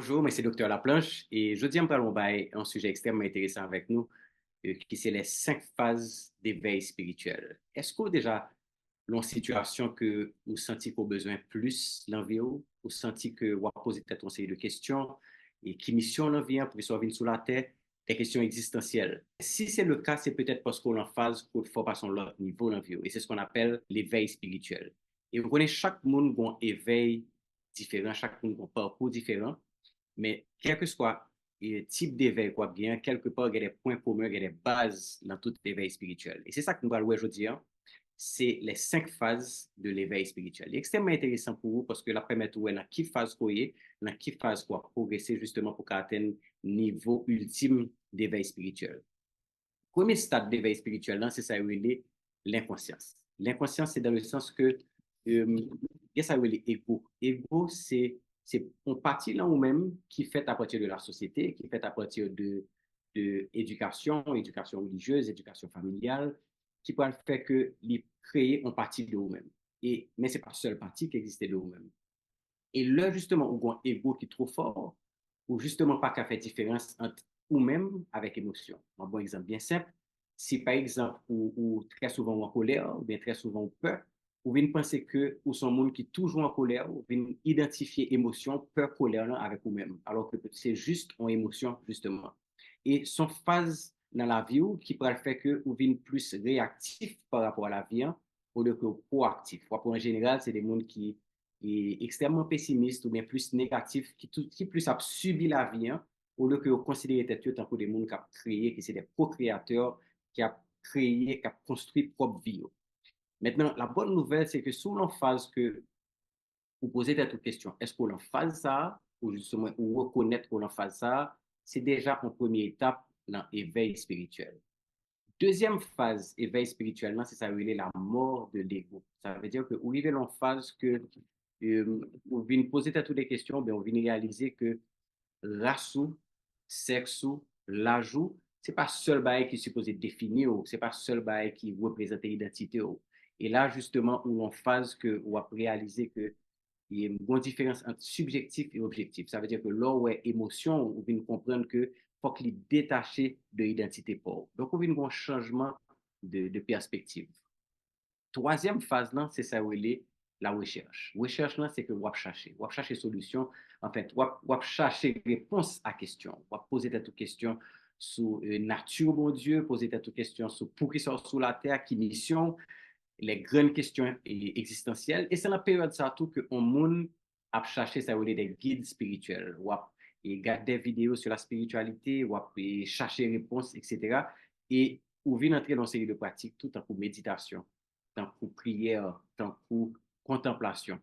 Bonjour, moi c'est Docteur Laplanche et je dis en parlant un sujet extrêmement intéressant avec nous, qui c'est les 5 phases d'éveil spirituel. Est-ce que déjà, dans situation que vous sentez qu'au besoin plus l'envie, vous sentez que vous posez peut-être une série de questions et qui mission l'envie pour que soit venir sous la tête, des questions existentielles. Si c'est le cas, c'est peut-être parce qu'on est en phase qu'il faut passer à l'autre niveau l'envie et c'est ce qu'on appelle l'éveil spirituel. Et vous connaissez chaque monde a un éveil différent, chaque monde a un parcours différent. Mais quel que soit le type d'éveil quoi bien, quelque part, il y a des points communs, il y a des bases dans tout éveil spirituel. Et c'est ça que nous allons voir aujourd'hui, hein. C'est les 5 phases de l'éveil spirituel. C'est extrêmement intéressant pour vous parce que la permet de voir dans quelle phase vous est, dans quelle phase vous progresser justement pour atteindre le niveau ultime d'éveil spirituel. Premier stade d'éveil spirituel, c'est ça, l'inconscience. L'inconscience, c'est dans le sens que, qu'est-ce ça, l'ego. Ego, c'est une partie là ou même qui fait à partir de la société, qui fait à partir de éducation, éducation religieuse, éducation familiale, qui peut faire que les créer en partie de vous-même. Mais ce n'est pas la seule partie qui existe de vous-même. Et là, justement, où un ego qui est trop fort, ou justement pas qu'à faire différence entre ou-même avec émotion. Un bon exemple bien simple, si par exemple, ou très souvent ou en colère, ou bien très souvent ou peur, ou bien penser que ou son monde qui est toujours en colère, ou bien identifier émotion, peur, colère là, avec vous-même, alors que c'est juste en émotion, justement. Et son phase dans la vie qui pourrait faire que vous venez plus réactif par rapport à la vie, hein, au lieu que proactif. Pour en général, c'est des mondes qui est extrêmement pessimiste ou bien plus négatif, qui plus a subi la vie, hein, au lieu que vous considérez tête tant que des mondes qui ont créé, qui sont des co-créateurs, qui ont créé, qui ont construit propre vie. Maintenant, la bonne nouvelle, c'est que sous l'emphase que vous posez cette question, est-ce qu'on en phase ça, ou justement, ou reconnaître qu'on en phase ça, c'est déjà une première étape dans l'éveil spirituel. Deuxième phase, éveil spirituellement, c'est ça, la mort de l'ego. Ça veut dire que vous vivez en phase que vous venez poser toutes les questions, ben, vous venez réaliser que race, sexe, l'âge, c'est pas seul bail qui est supposé définir, c'est pas seul bail qui représente l'identité. Et là, justement, où en phase que vous réaliser que il y a une bonne différence entre subjectif et objectif. Ça veut dire que là où est émotion, on vient comprendre que faut qu'il est détaché de l'identité pauvre. Donc, on vient un changement de perspective. Troisième phase, là, c'est ça où il est la recherche. Recherche, là, c'est que vous chercher solution. En fait, vous chercher réponse à question. Vous poser des questions sur nature, mon Dieu, poser des questions sur pour qui sort sous la terre, qui mission, les grandes questions existentielles. Et c'est la période ça tout que on monde a cherché ça des guides spirituels. Ou et regarder des vidéos sur la spiritualité, ou chercher réponses, etc. Et ou vient entrer dans une série de pratiques tout en pour méditation, tant pour prière, tant pour contemplation.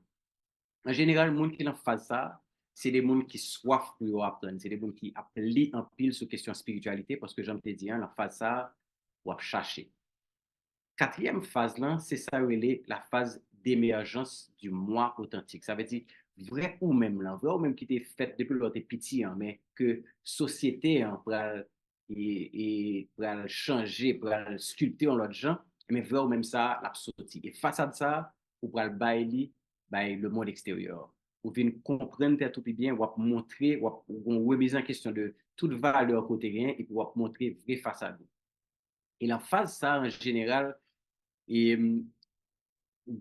En général, les gens qui en font ça, c'est des gens qui soif pour apprendre. C'est des gens qui appliquent en pile sur question spiritualité parce que j'aime te dire, la phase ça, ou chercher. Quatrième phase là, c'est ça la phase d'émergence du moi authentique. Ça veut dire vrai ou même là, vrai ou même qui était fait depuis l'autre petit, hein, mais que société hein, pour changer, pour sculpter en l'autre gens, mais vrai ou même ça, la sortie. Et face à ça, pour le bailler le monde extérieur. Pour venir comprendre tout bien, ou montrer, ou remise en question de toute valeur côté rien et pour montrer vrai face à vous. Et la phase ça, en général, et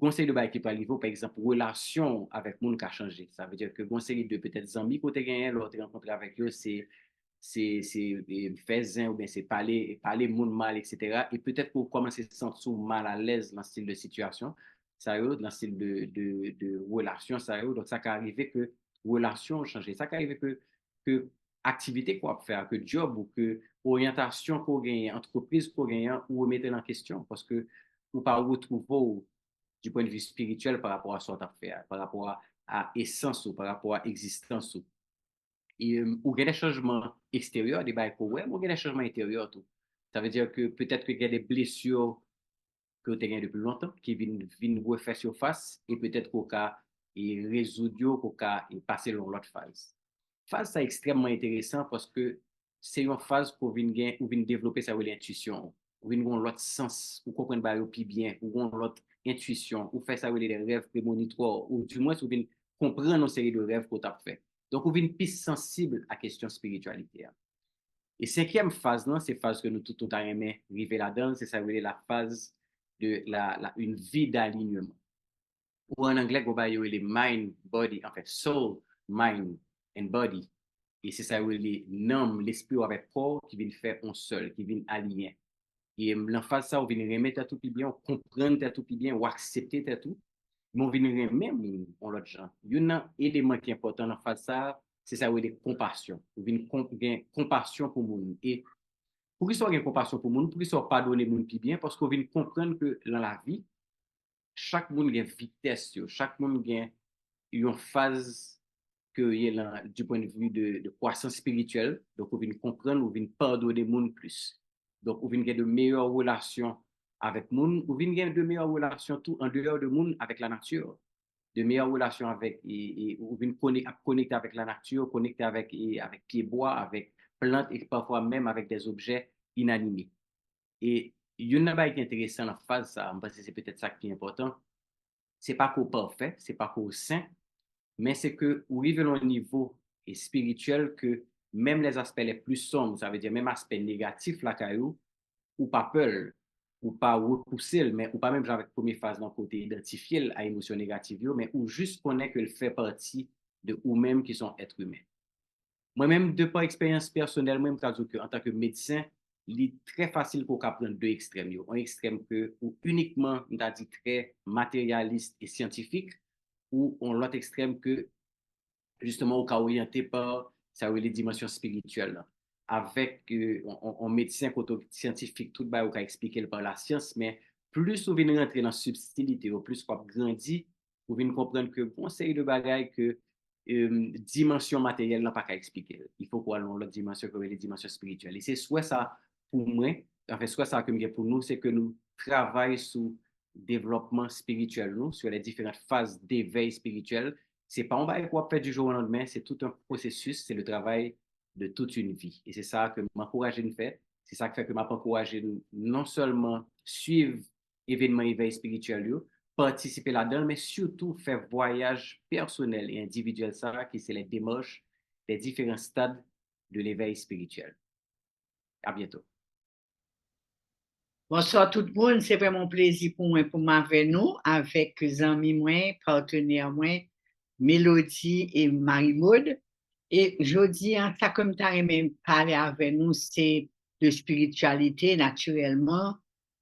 conseil de bail qui peut arriver, par exemple, relation avec le monde qui a changé. Ça veut dire que conseil de peut-être amis côté gagné, l'autre rencontré avec eux, c'est faire ou bien c'est parler monde mal, etc. Et peut-être pour commencer à se sentir mal à l'aise dans ce style de situation, ça y est, dans ce style de relation, ça y est. Donc, ça peut arriver que relation change. Ça peut arriver que activité qu'on va faire, que job ou que orientation qu'on gagne, entreprise qu'on gagne, ou remettre en question. Parce que ou pas retrouver du point de vue spirituel par rapport à ce affaire, par rapport à essence ou par rapport à existence. Et ou il y a des changements extérieurs, des bails pour ouais, ou il y a des changements intérieurs tout. Ça veut dire que peut-être qu'il y a des blessures que tu as depuis longtemps qui viennent refaire surface et peut-être qu'on a résoudre, qu'on a passer dans l'autre phase. Phase, c'est extrêmement intéressant parce que c'est une phase où vient développer sa intuition, où vient avoir l'autre sens, où comprendre bah, plus bien, où avoir l'autre intuition, où faire ça des rêves prémonitoires, ou du moins où vient comprendre une série de rêves qu'on t'a fait. Donc, on vient plus sensible à la question spiritualité. Et cinquième phase, c'est la phase que nous tout à aimé arriver là-dedans, c'est ça, la phase de une vie d'alignement. Ou en anglais, on va les mind, body, en fait, soul, mind and body. Et c'est ça, les noms, l'esprit avec corps qui viennent faire un seul, qui viennent aligner. Et l'emphase ça, on vient remettre tout bien, on comprendre tout bien, ou accepter tout. Mais on vient remettre on l'autre gens. Il y a un élément qui est important dans face ça, c'est ça, la compassion. On vient compassion pour le monde. Et pour qu'ils soient une compassion pour le monde, pour qu'ils soient pardonner le monde bien, parce qu'on vient comprendre que dans la vie, chaque monde a une vitesse, chaque monde a une phase que y là, du point de vue de croissance spirituelle. Donc, on vient comprendre, on vient pardonner le monde plus. Donc, on vient avoir de meilleures relations avec le monde, on vient avoir de meilleures relations tout en dehors du monde avec la nature. De meilleures relations avec, on vient connecter avec la nature, connecter avec les bois, avec plantes et parfois même avec des objets inanimés. Et il y a qui est intéressant dans la phase, ça, parce que c'est peut-être ça qui est important. C'est pas qu'au parfait, c'est pas qu'au saint, mais c'est que vous vivez à un niveau spirituel que même les aspects les plus sombres, ça veut dire même aspect négatif, la caillou, ou pas peur, ou pas repousser, mais ou pas même avec première phase dans le côté identifié à émotion négative, mais ou juste connaître qu'elle fait partie de vous-même qui sont êtres humains. Moi-même, de par expérience personnelle, moi, je en tant que médecin, il est très facile pour prendre deux extrêmes. Un extrême que, ou uniquement, on a dit très matérialiste et scientifique, ou l'autre extrême que, justement, on est orienté par ça, les dimensions spirituelles. Avec un médecin scientifique, tout le monde expliqué par la science, mais plus on vient rentrer dans la subtilité, ou plus on grandit, on vient comprendre que bon, c'est de bagaille que dimension matérielle n'a pas qu'à expliquer. Il faut qu'on ait l'autre dimension, que les dimensions spirituelles. Et c'est soit ça pour moi, en fait, soit ça que pour nous, c'est que nous travaillons sur le développement spirituel, nous, sur les différentes phases d'éveil spirituel. C'est pas on va quoi faire du jour au lendemain, c'est tout un processus, c'est le travail de toute une vie. Et c'est ça que m'encourage à faire. C'est ça qui fait que m'encourage non seulement suivre événements éveil spirituel, participer là-dedans, mais surtout faire voyage personnel et individuel, ça, qui c'est les démarches des différents stades de l'éveil spirituel. À bientôt. Bonsoir tout le monde, c'est vraiment un plaisir pour moi pour m'avoir nous avec amis moi, partenaires moi, Mélodie et Marie-Maude. Et je dis, ça comme tu as aimé parler avec nous, c'est de spiritualité naturellement.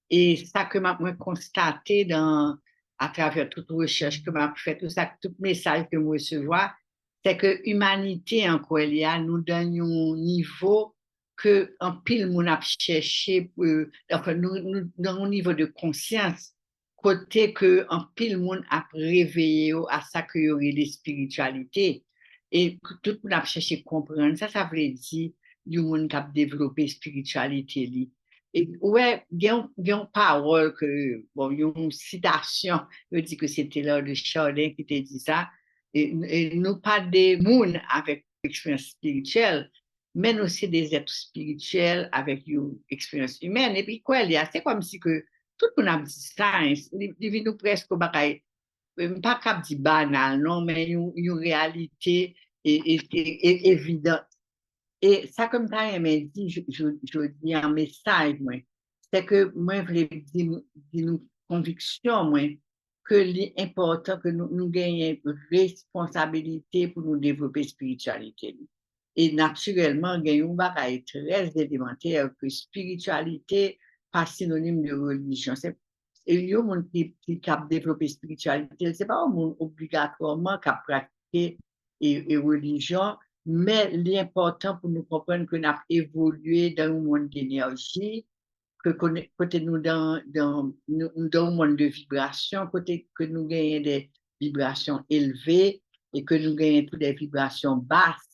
Et ça que moi constaté à travers toute recherche que m'a fait, tout ça, tout message que je recevoir, c'est que l'humanité, encore, il y a, nous donne un niveau que en pile moun a cherché enfin nous dans un niveau de conscience côté que en pile moun a réveillé à ça que y aurait des spiritualités et que tout le monde a cherché comprendre ça veut dire du monde qui a développé spiritualité li. Et ouais il y a une parole que bon il y a une citation je dis que c'était là de Chardin qui te dit ça et nous pas des moun avec expérience spirituelle mais nous aussi des êtres spirituels avec une expérience humaine. Et puis, quoi, c'est comme si que tout le monde a dit ça, il nous presque pas cap dit banal, non, mais une réalité évidente. Et ça, comme tu as dit, je dis un message, moi, c'est que moi, je voulais dire une conviction, moi, que l'important que nous gagnions responsabilité pour nous développer spiritualité. Et naturellement, il y a un bagage très élémentaire que spiritualité pas synonyme de religion. Et il y a un monde qui a développé spiritualité, c'est pas un monde obligatoirement qui a pratiqué et religion, mais l'important pour nous comprendre que nous avons évolué dans un monde d'énergie, que côté nous dans un monde de vibration, côté que nous gagnons des vibrations élevées et que nous gagnons toutes des vibrations basses.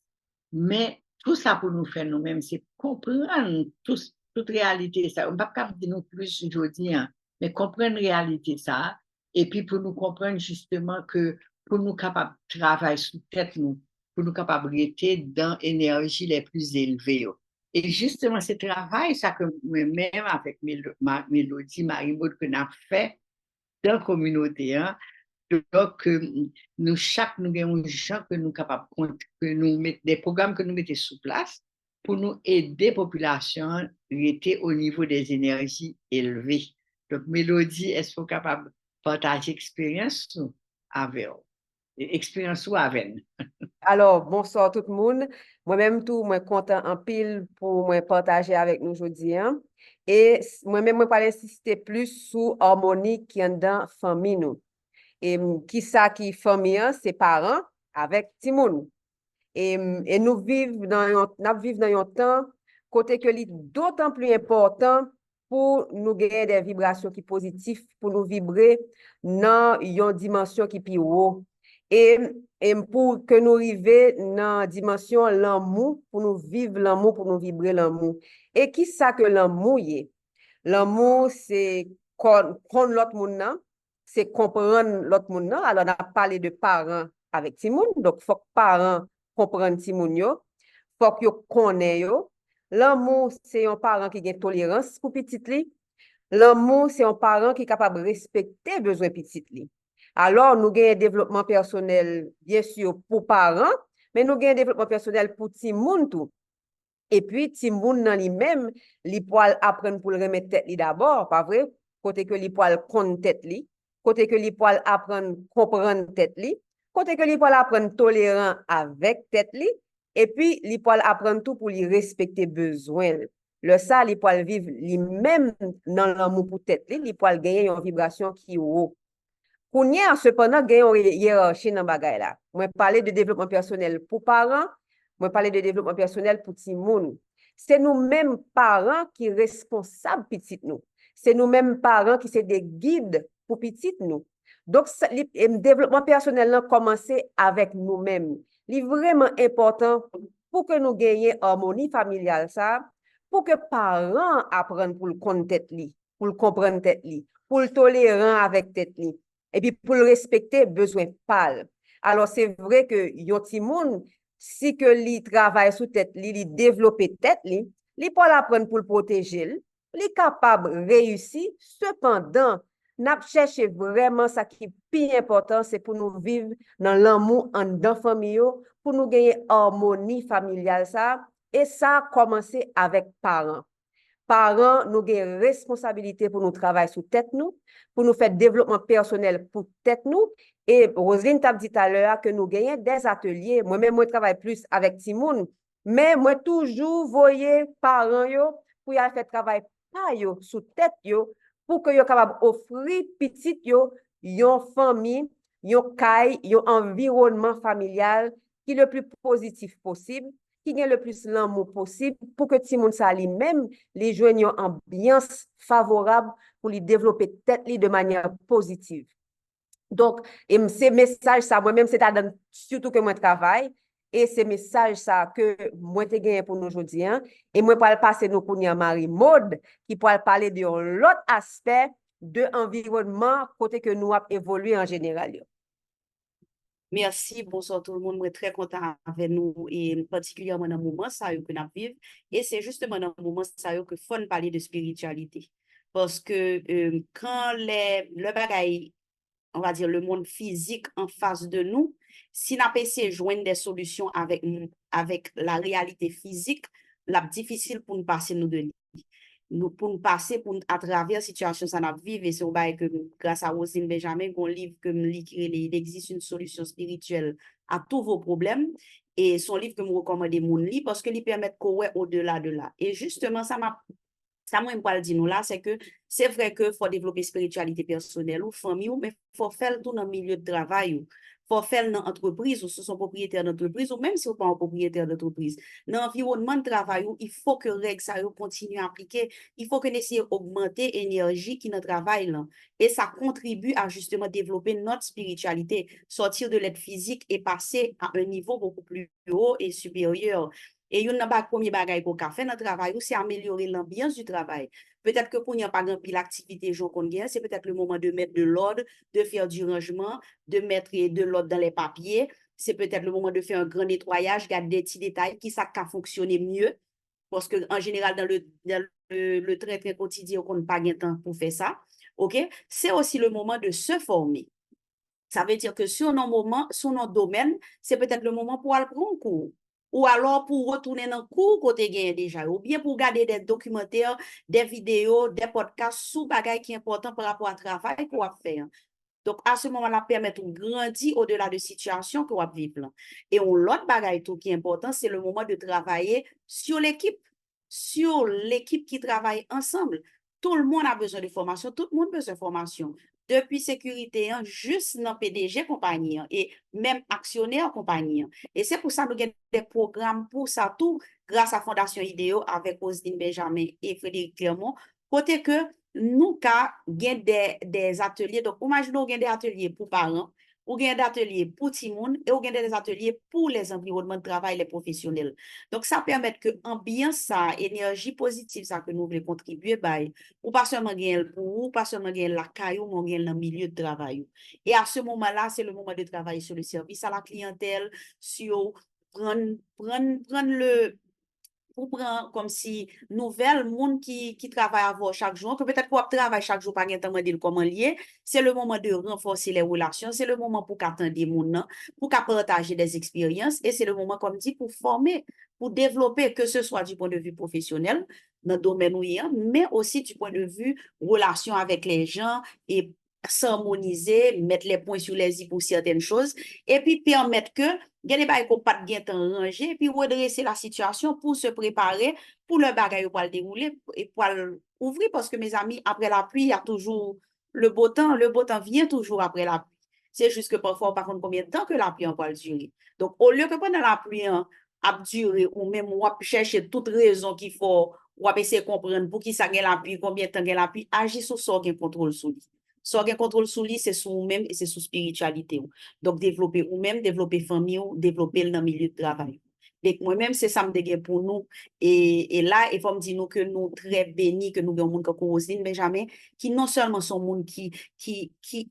Mais tout ça pour nous faire nous-mêmes, c'est comprendre toute réalité. Ça. On ne va pas dire nous plus aujourd'hui, hein, mais comprendre la réalité ça. Et puis pour nous comprendre justement que pour nous capables de travailler sous tête, nous, pour nous capables d'être dans l'énergie les plus élevées. Et justement, ce travail, ça que moi-même avec Mélodie, Marie-Maud, que nous avons fait dans la communauté, hein, Donc, nous, chaque, nous avons gens que nous capables, que nous mettons des programmes que nous mettons sous place pour nous aider la population à rester au niveau des énergies élevées. Donc, Mélodie, est-ce que vous êtes capable de partager expérience avec vous? Expérience ou avec nous? Alors, bonsoir tout le monde. Moi-même, tout, moi, content en pile pour moi partager avec nous aujourd'hui, hein. Et moi-même, moi, pas insister plus sur harmonie qui est dans famille nous. Et qui ça qui famille, hein, c'est parents avec Timoun. Et nous vivons dans un temps côté que c'est d'autant plus important pour nous gagner des vibrations qui positives, pour nous vibrer dans une dimension qui est plus haut. Et, et pour que nous arrivions dans la dimension l'amour, pour nous vivre l'amour, pour nous vibrer l'amour. Et qui ça que l'amour est? L'amour, c'est comprendre l'autre monde, c'est comprendre l'autre monde. Alors, on a parlé de parents avec Timoun, donc il faut que parents comprennent Timoun yo, faut que connaissent yo. L'amour, c'est un parent qui a tolérance pour petit li. L'amour, c'est un parent qui est capable de respecter les besoins petit li. Alors, nous avons un développement personnel, bien sûr, pour parents, mais nous avons un développement personnel pour Timoun tout. Et puis, Timoun dans lui-même, il peut apprendre pour le remettre tête li d'abord, pas vrai? Côté que il peut connaître tête li, côté que il peut apprendre comprendre tête li, côté que il peut apprendre tolérant avec tête li, et puis il peut apprendre tout pour lui respecter besoin. Le ça, il peut vivre lui-même dans l'amour pour tête li, il peut gagner une vibration qui est haut. Kounya, cependant, il y a une hiérarchie dans bagay là. Moi, parler de développement personnel pour parents, moi, parler de développement personnel pour petit monde. C'est nous-mêmes parents qui sommes responsables petit nous. C'est nous-mêmes parents qui sommes des guides pour petit nous. Donc, le développement personnel là commencer avec nous-mêmes. C'est vraiment important pour que nous gagnions harmonie familiale ça, pour que parents apprennent pour le connaître tête li, pour le comprendre tête li, pour le tolérant avec tête li. Et puis, pour le respecter, besoin pâle. Alors, c'est vrai que yon ti moun, si que li travaille sous tête li développe tête li peut l'apprendre pour le protéger, li capable de réussir. Cependant, n'a cherché vraiment ça qui est plus important, c'est pour nous vivre dans l'amour en dans famille, pour nous gagner harmonie familiale ça. Et ça a commencé avec parents. Parents, nous avons une responsabilité pour nous travailler sur tête nous, pour nous faire développement personnel pour tête nous. Et Roselyne t'a dit tout à l'heure que nous gagnons des ateliers. Moi-même, moi, je travaille plus avec Timoun, mais moi, toujours, voyez parents yo, pour y faire travail par yo, sous tête yo, pour que yo capable offrir petit yo, yon famille, yon caille, yon environnement familial qui est le plus positif possible, qui gagne le plus l'amour possible pour que Timoun sa lui-même les joigne une ambiance favorable pour lui développer tête de manière positive. Donc, ces messages ça moi-même c'est surtout que moi travaille et ces messages ça que moi te gagné pour nous aujourd'hui et moi pour passer nous pour Marie Maude qui pour parler de l'autre aspect de environnement côté que nous a évolué en général. Merci, bonsoir tout le monde. Je suis très content avec nous et particulièrement dans le moment ça que nous vivons. Et c'est justement dans le moment ça que faut parler de spiritualité. Parce que quand le bagaille, on va dire le monde physique en face de nous, si nous essayons de joindre des solutions avec la réalité physique, c'est difficile pour nous passer nous de pour nous passer à travers la situation que nous vivons. Et c'est au bail que grâce à Roselyne Benjamin, un livre que il existe une solution spirituelle à tous vos problèmes. Et son livre que je recommande mon livre parce que lui permet de courir au-delà de là. Et justement, ça moi, je peux le dire nous là, c'est que c'est vrai que faut développer spiritualité personnelle ou famille, mais faut faire tout dans le milieu de travail. Faut faire dans l'entreprise ou si son propriétaire d'entreprise ou même si vous pas un propriétaire d'entreprise. Dans l'environnement de travail, il faut que règles ça continue à appliquer. Il faut que nous essayions d'augmenter l'énergie qui dans travail là. Et ça contribue à justement développer notre spiritualité, sortir de l'aide physique et passer à un niveau beaucoup plus haut et supérieur. Et il y a un premier bagage qu'on a fait dans le travail, c'est améliorer l'ambiance du travail. Peut-être que pour n'y a pas l'activité qu'on gagne, c'est peut-être le moment de mettre de l'ordre, de faire du rangement, de mettre de l'ordre dans les papiers. C'est peut-être le moment de faire un grand nettoyage, garder des petits détails qui ça a fonctionné mieux. Parce qu'en général, dans le très quotidien, on n'a pas de temps pour faire ça. OK? C'est aussi le moment de se former. Ça veut dire que sur nos moments, sur nos domaines, c'est peut-être le moment pour aller prendre un cours. Ou alors pour retourner dans le cours côté gain déjà. Ou bien pour regarder des documentaires, des vidéos, des podcasts sous bagaille qui est important par rapport au travail qu'on va faire. Donc, à ce moment-là, permettre de grandir au-delà de situation qu'on va vivre. Et l'autre bagaille tout qui est important, c'est le moment de travailler sur l'équipe qui travaille ensemble. Tout le monde a besoin de formation, tout le monde a besoin de formation. Depuis sécurité, juste dans PDG compagnie et même actionnaire compagnie. Et c'est pour ça que nous avons des programmes pour ça tout, grâce à Fondation Idéo avec Roselyne Benjamin et Frédéric Clermont, côté que nous avons des ateliers. Donc, imaginons qu'il y a des ateliers pour parents, ou il y a des ateliers pour tout le monde, et il y a des ateliers pour les environnements de travail, les professionnels. Donc, ça permet que l'ambiance, ça, énergie positive, ça que nous voulons contribuer, ou pas seulement gagner pour vous, pas seulement gagner la caillou, mais gagner dans le milieu de travail. Et à ce moment-là, c'est le moment de travailler sur le service à la clientèle, sur prendre le pour prendre comme si nouvelle monde qui travaille avec chaque jour, que peut-être qu'on travaille chaque jour, pas de dire comment lier, c'est le moment de renforcer les relations, c'est le moment pour qu'attendre des gens, pour partager des expériences, et c'est le moment, comme dit, pour former, pour développer, que ce soit du point de vue professionnel, dans le domaine où il y a, mais aussi du point de vue relation avec les gens et s'harmoniser, mettre les points sur les i pour certaines choses, et puis permettre que il y a des bagages qu'on pas de ranger, et puis redresser la situation pour se préparer pour le bagage pour le dérouler et pour ouvrir, parce que mes amis, après la pluie, il y a toujours le beau temps vient toujours après la pluie. C'est juste que parfois, par contre, combien de temps que la pluie va durer. Donc, au lieu que pendant la pluie a duré, ou même on va chercher toute raison qu'il faut, ou va essayer de comprendre pour qui ça gagne la pluie, combien de temps gagne la pluie, agir sur ça, gagne contrôle sur lui. So, gen contrôle sur lui, c'est sur vous-même et c'est sur spiritualité. Donc, développer vous-même, développer famille, développer dans le milieu de travail. Donc, moi-même, c'est ça me dégué pour nous. Et là, il faut me dire nous que nous très bénis, que nous avons monde comme Roselyne Benjamin, qui non seulement sont monde qui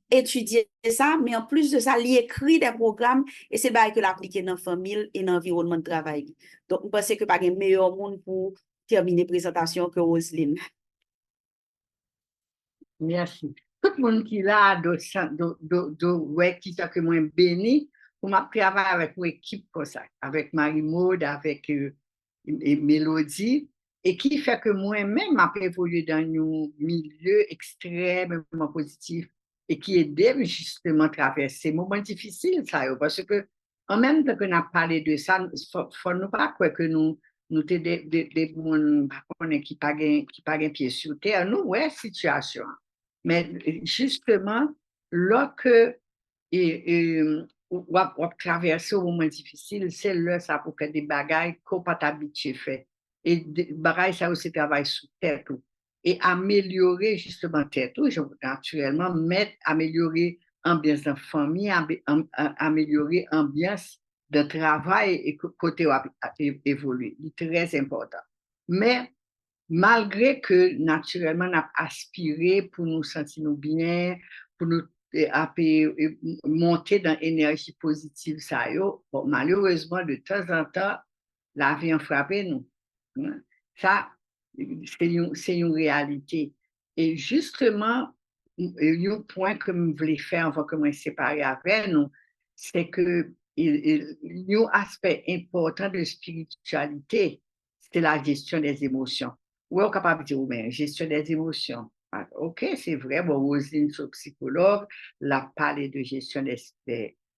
étudie ça, mais en plus de ça, il écrit des programmes et c'est bien que l'appliquer dans la famille et dans l'environnement de travail. Donc, je pense que pas de meilleur monde pour terminer la présentation que Roselyne. Merci. Tout le monde qui est là, qui est que moi béni, pour m'a travailler avec une équipe comme ça, avec Marie-Maude, avec Mélodie, et qui fait que moi-même, m'a évolué dans un milieu extrêmement positif et qui aide justement à traverser ces moments difficiles, ça, parce que en même temps que nous avons parlé de ça, il faut nous pas croire que nous sommes des gens qui n'ont pas pied sur terre. Nous, ouais, situation. Mais justement, lorsque on traverse un moment difficile, c'est là ça pour faire des bagailles qu'on pas habitué faire. Et des bagailles ça aussi travaille sur tête et améliorer justement tête naturellement améliorer ambiance de famille, améliorer ambiance de travail et côté évoluer. C'est très important. Mais malgré que naturellement on a aspiré pour nous sentir bien, pour nous monter dans l'énergie positive, ça bon, malheureusement de temps en temps la vie en frappe nous. Ça c'est une réalité. Et justement un point que je voulais faire avant que je me sépare avec nous, c'est que un aspect important de la spiritualité, c'est la gestion des émotions. Oui, on est capable de dire, mais gestion des émotions. OK, c'est vrai, bon, Roselyne, son psychologue, l'a parlé de gestion des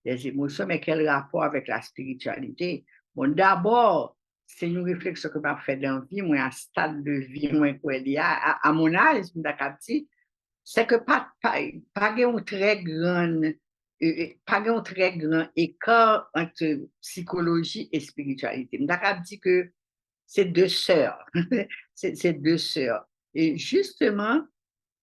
émotions, mais quel rapport avec la spiritualité? Bon, d'abord, c'est une réflexion que je fais dans la vie, moi, à stade de vie, moi, à mon âge, c'est que pas un très grand écart entre psychologie et spiritualité. Je dis que c'est deux sœurs. c'est deux sœurs. Et justement,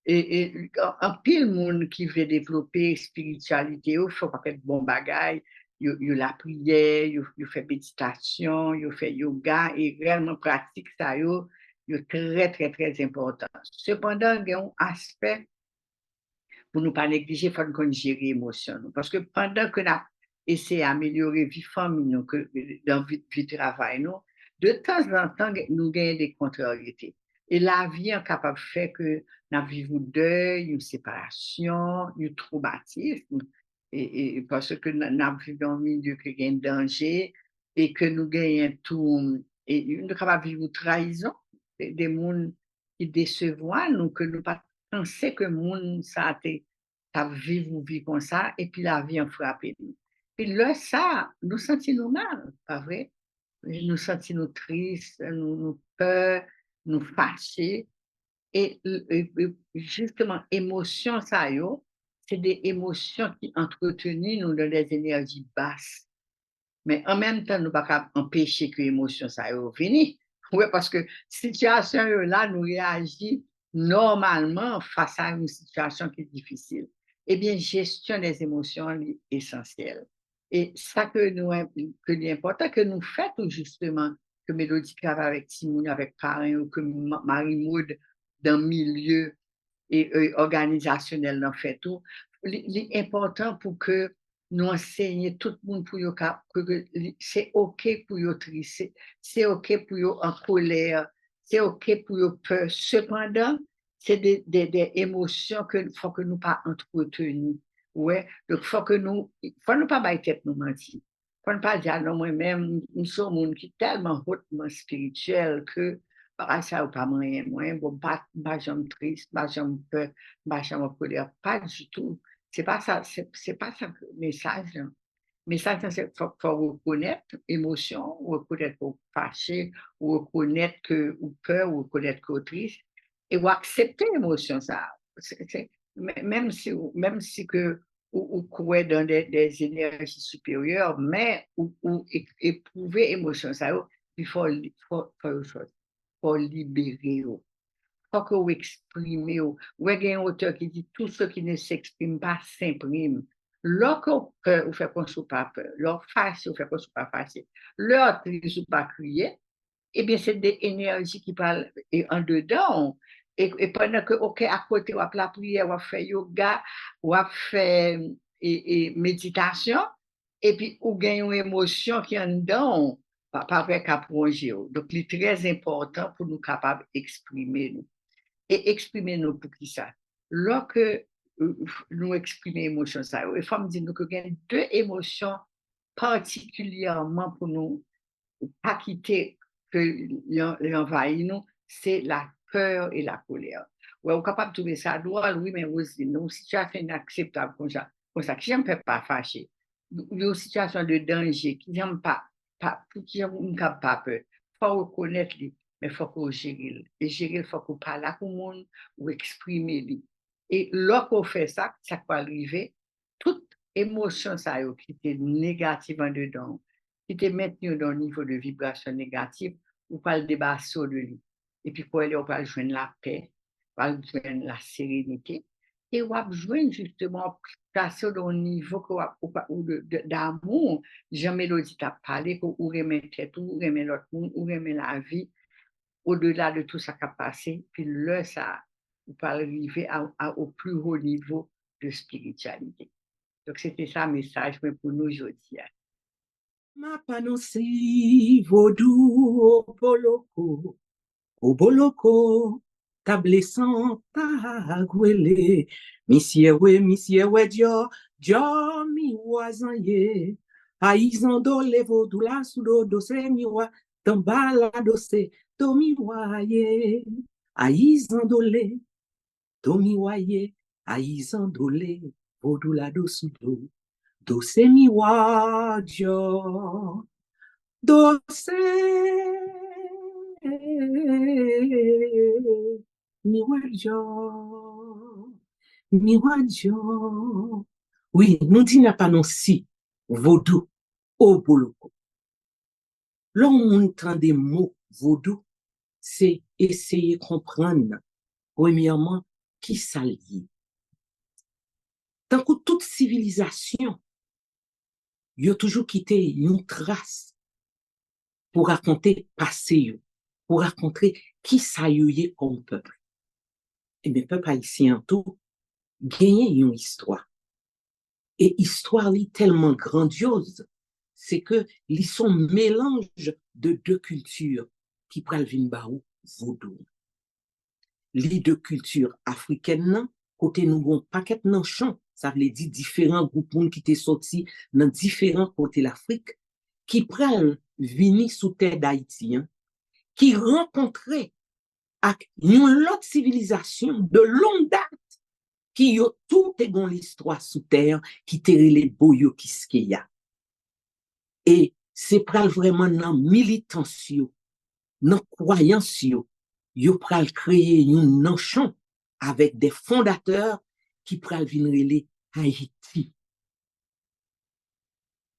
un pile monde qui veut développer spiritualité, il faut pas faire de bon bagage, il la prière, il fait méditation, il fait yoga et réellement pratique ça, il très très très important. Cependant, il y a un aspect pour ne pas négliger, il faut qu'on gère l'émotion. Parce que pendant que nous essayons d'améliorer la vie famille, dans la vie de travail, de temps en temps, nous gagnons des contrariétés. Et la vie est capable de faire que nous vivons un deuil, une séparation, un traumatisme. et parce que nous vivons dans un milieu qui a un danger et que nous gagnons tout, et nous sommes capables de vivre une trahison, des gens qui décevront nous, que nous pas penser que le monde ça a vivre ou vivre comme ça, et puis la vie en frappe nous. Et là, ça, nous sentons mal, pas vrai? Nous sentons tristes, nous peur, nous fâchés. Et justement, émotion, ça, c'est des émotions qui entretenues nous dans des énergies basses. Mais en même temps, nous ne pouvons pas empêcher que l'émotion, ça, vienne. Oui, parce que situation là, nous réagissons normalement face à une situation qui est difficile. Eh bien, gestion des émotions est essentielle. Et ça que nous, que l'important que nous faisons justement, que Mélodie travaille avec Simone, avec parents, ou que Marie-Maud dans le milieu et organisationnel dans fait tout, l'important pour que nous enseignions tout le monde pour que c'est OK pour y triste, c'est OK pour y en colère, c'est OK pour y peur. Cependant, c'est des émotions qu'il faut que nous pas entretenir. Ouais, donc faut nous pas bailler tête nous mentir. Faut ne pas dire non moi-même, nous sommes un monde qui est tellement hautement spirituel que par ça ou pas moyen, bon, pas j'aime triste, pas j'aime peur, pas j'aime colère, pas du tout. C'est pas ça, c'est pas ça le message. Le message, c'est faut reconnaître l'émotion, reconnaître qu'on fâché, ou reconnaître que ou peur, ou reconnaître qu'on triste, et ou accepter l'émotion ça. Même si que ou croire dans des énergies supérieures, mais ou éprouver l'émotion ça, il faut une chose, faut libérer. Faut que vous exprimez. Ou il y a un auteur qui dit tout ce qui ne s'exprime pas s'imprime. Lorsque vous faites qu'on ne pas peur, lorsque vous faites qu'on ne pas facile, lorsque vous ne pas crier, eh bien, c'est des énergies qui parlent en dedans. Et pendant que, OK, à côté, on a la prière, on a fait yoga, on a fait méditation, et puis on gagne une émotion qui est en dedans, pas avec à projet. Donc, c'est très important pour nous capables d'exprimer nous. Et exprimer nous pour qui ça. Lorsque nous exprimons l'émotion, ça, il faut me dire qu'il y a deux émotions particulièrement pour nous pas quitter que l'envahit nous, c'est la peur et la colère. Ouais, on est capable de trouver ça drôle, oui, mais aussi, nos situations inacceptables comme ça, qui ne peut pas fâcher, nos situations de danger, qui n'aiment qui n'ont pas peur. Il faut reconnaître, mais il faut qu'on gère. Et gérer, il faut qu'on parle à tout le monde ou exprimer. Et lorsqu'on fait ça, ça peut arriver, toute émotion ça, qui était négative en dedans, qui te maintenu dans un niveau de vibration négative, ou pas le débarrasser de lui. Et puis, pour aller, on va joindre la paix, on va joindre la sérénité, et on va joindre justement, passer dans un niveau d'amour. Jean-Mélodie t'a parlé, qu'on remet tête, ou remet l'autre monde, ou remet la vie, au-delà de tout ça qui a passé, puis là, ça, on peut arriver au plus haut niveau de spiritualité. Donc, c'était ça le message pour nous aujourd'hui. Ma panosi vodou o boloko, tablesan ta gwele, misye we dio mi wazanye, aizando le vodou la sudo dose miwa, tambala dose, do mi waye, aizando le, do mi waye, aizando le, vodou la do sudo. Dose mi wajo, dose mi wajo. Oui, nous disons pas non si, vaudou, au boloko. L'on entend des mots vaudou, c'est essayer de comprendre, premièrement, qui ça lié. Tant que toute civilisation, il a toujours quitté une trace pour raconter passé, pour raconter qui ça y est comme peuple. Et bien, peuple haïtien tout, gagner une histoire. Et histoire est tellement grandiose, c'est que ils sont mélange de deux cultures qui prennent vinbaou vaudou. Les deux cultures africaines, côté nous, on paquet nan champ, ça veut dire différents groupes monde qui étaient sortis dans différents côtés de l'Afrique, qui prennent venir sous terre d'Haïti, hein, qui rencontraient avec une autre civilisation de longue date, qui yo tout est dans l'histoire sous terre, qui te les boyo qui skeya. Et c'est pral vraiment dans militance yo, dans croyance yo pral créer une nation avec des fondateurs qui pral venir Haïti.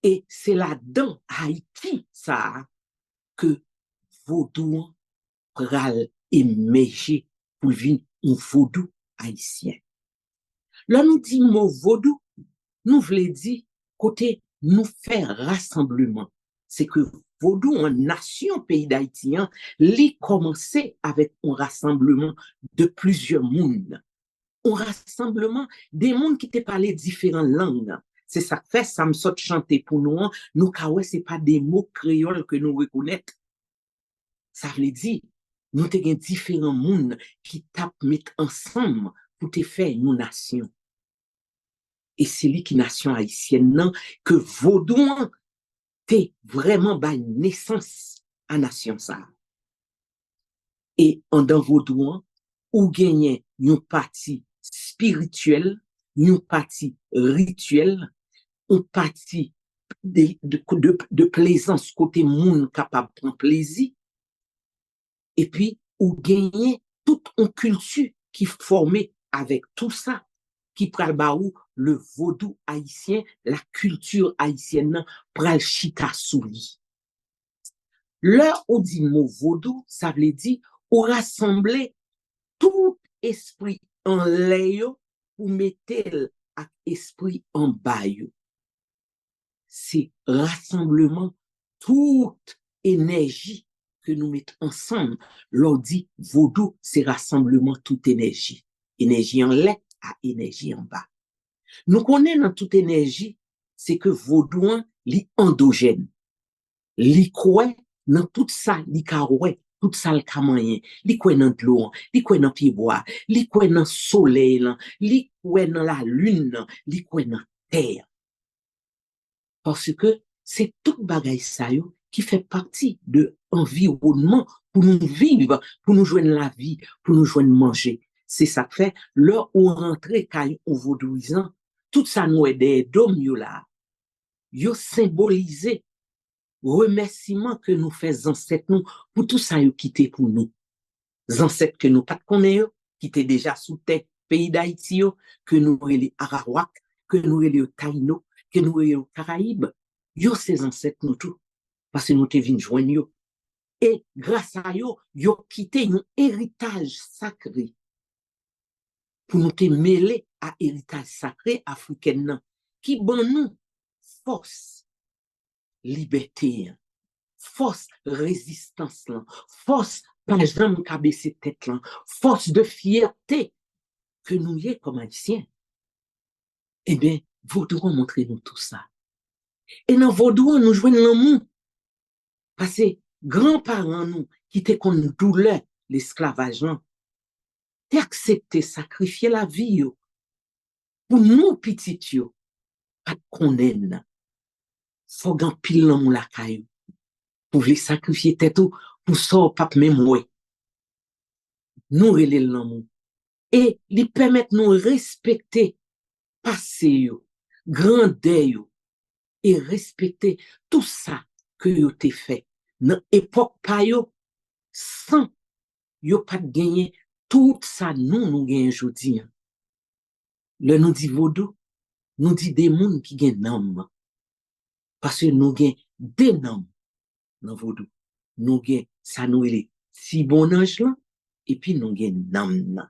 Et c'est là-dedans Haïti ça que vaudou pral émerger pour venir un vaudou haïtien. Là nous dit mot vaudou, nous voulons dire côté nous faire rassemblement. C'est que vaudou en nation pays d'Haïtien, li commencé avec un rassemblement de plusieurs mondes. Un rassemblement des mondes qui te parlaient différentes langues. C'est ça que fait, ça me saute chanter pour nous kawe c'est pas des mots créoles que nous reconnaissons. Ça veut dire, nous te gen différents mondes qui tapent mettre ensemble pour te faire une nation. Et c'est lui qui nation haïtienne non, que vaudouan te vraiment ba naissance à nation ça. Et en dans vaudouan, ou gagne une partie spirituelle, une partie rituelle, une partie de plaisance côté monde capable de prendre plaisir, et puis ou gagner toute une culture qui formée avec tout ça, qui pral baou le vaudou haïtien, la culture haïtienne pral chita sou li. Là où dit mot vaudou, ça veut dire ou rassembler tout esprit en l'ayo ou mettre ak esprit en bayo. C'est rassemblement toute énergie que nous mettons ensemble. L'on dit vaudou, c'est rassemblement toute énergie. Énergie en l'air à énergie en bas. Nous connaissons dans toute énergie, c'est que vaudouan li endogène. Li croit dans tout ça, li karoué, tout ça le kamanyen. Li croit dans l'eau, li croit dans pied bois, li croit dans soleil, li croit dans la lune, li croit dans terre. Parce que c'est tout bagay sa yo qui fait partie de l'environnement pour nous vivre, pour nous joindre la vie, pour nous joindre manger. C'est ça que fait, là où on rentre quand on vaudouisant, tout ça nous aide des dômes yo là. Yo symbolisé remerciement que nous faisons ancêtres nous pour tout ça yo quitté pour nous. Ancêtres que nous pas connaît qui étaient déjà sous terre pays d'Haïti yo, que nous les Arawak, que nous les Taïno, que nous les Caraïbes, yo ces ancêtres nous tout parce que nous te vinn joindre yo. Et grâce à yo, yo quitté un héritage sacré pour nous te mêler à héritage sacré africain qui ban nous force liberté, force résistance, force pas jamais baisser tête, force de fierté que nous y est comme haïtiens. Eh bien, vaudou montrer nous tout ça. Et dans vaudou nous joignons l'amour. Parce que grands-parents nous qui étaient contre douleur l'esclavage, t'es accepté sacrifier la vie yo, pour nous petits yo, pas connaître. Faut gan pile l'amour la caillou pour les sacrifier tête ou pour ça pas même ouais. Nous relè l'amour et lui permettre nous respecter passé yo, grandeur yo et respecter tout ça que yo te fait dans époque pa yo sans yo pas gagné tout ça nous gagne aujourd'hui. Le nous dit vaudou, nous dit des monde qui gagne nom parce que nous gagne des noms dans vaudou. Nous gagne ça nous est si bon ange là et puis nous gagne nom.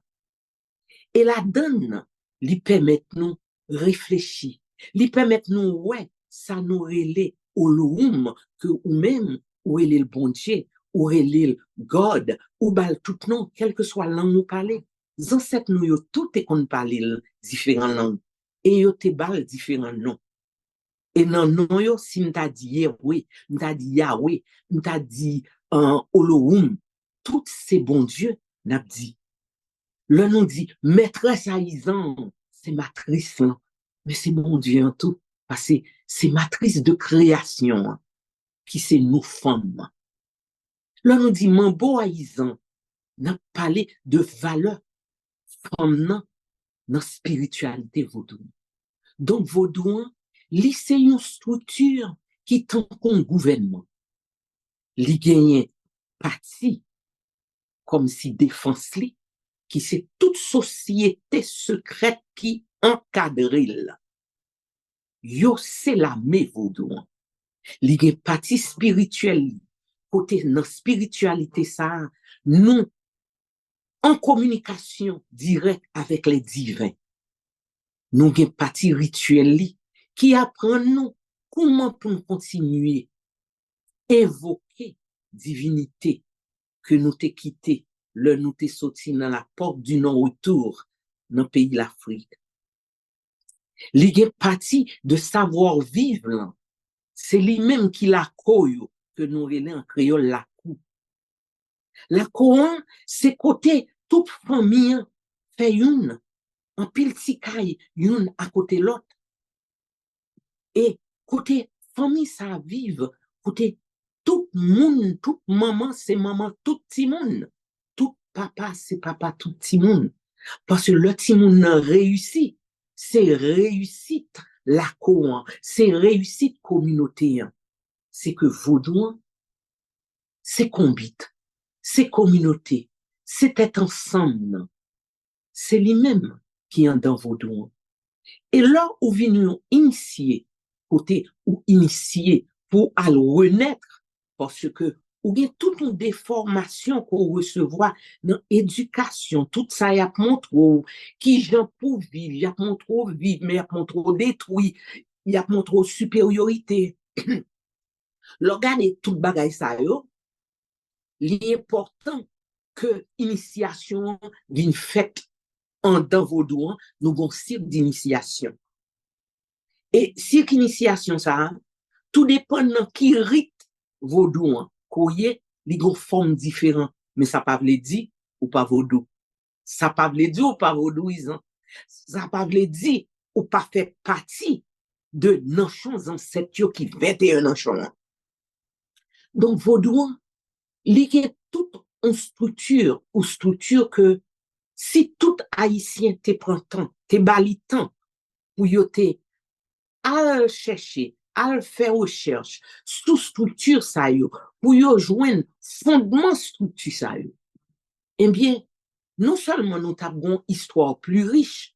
Et la donne lui permet nous réfléchir, lui permet nous ouais ça nous relè au loum que ou même ou relè le bon Dieu ou relè le God ou bal tout nom quelle que soit langue nous parler. Ancêtres nous yo tout est qu'on parler différentes langues et yo te bal différents noms. Et non non yo si m'ta dit oui, m'ta dit Yahweh, m'ta dit Olohum, tout ces bons dieux n'a dit. Le nom dit maîtresse haïsan, c'est matrice là. mais c'est bon Dieu en tout, parce que c'est matrice de création hein, qui c'est nous femmes. Là, nous dit, mon beau haïsan, n'a parlé de valeur femme dans spiritualité vaudou. Donc, vaudouan, li c'est une structure qui tant qu'on gouvernement. Li gagne parti comme si défense li, qui c'est toute société secrète qui encadre il. Yo c'est la me vaudouan. Li gagne parti spirituel côté dans spiritualité ça, nous en communication directe avec les divins. Nous avons partie rituelle qui apprend nous comment pour nous continuer évoquer divinité que nous t'ai quitté, le nous t'ai sorti dans la porte du non-retour dans le pays de l'Afrique. Les partie de savoir vivre, c'est lui-même qui la koyo que nous relais en créole la cou. La Coran, c'est côté toute famille fait une, en pile tikaï, une à côté l'autre. Et côté famille, ça vive, côté tout monde, toute maman, c'est maman, tout petit monde. Tout papa, c'est papa, tout petit monde. Parce que le petit monde réussit. C'est réussite la Coran, c'est réussite communauté. C'est que vaudouan, c'est combite, c'est communauté, c'est être ensemble. C'est lui-même qui est dans vaudouan. Et là où nous initier, côté ou initier pour aller renaître, parce que ou bien toute une déformation qu'on recevoir dans l'éducation, tout ça y a montré qui j'en pour vivre, y a montré vivre, mais y a montré détruit, y a montré supériorité. L'organe est tout bagay ça yo, l'important que initiation d'une fête en dans vaudouan, nous avons cycle d'initiation. Et cycle d'initiation, ça, tout dépend de qui rite vaudouan. Koye, li gon forme différente, mais ça pas veut dire ou pas vaudou. Ça pas veut dire ou pas vaudouisant. Ça pas veut dire ou pas fait partie de nanchons ancêtres qui 21 nanchons. Donc vaudouan, li gen toute une structure ou structure que si tout haïtien te prend temps, te bali temps pour yo te al chercher, al faire recherche sous structure ça yo, pour yo joindre fondement structure ça yo. Eh bien, non seulement nous avons une histoire plus riche,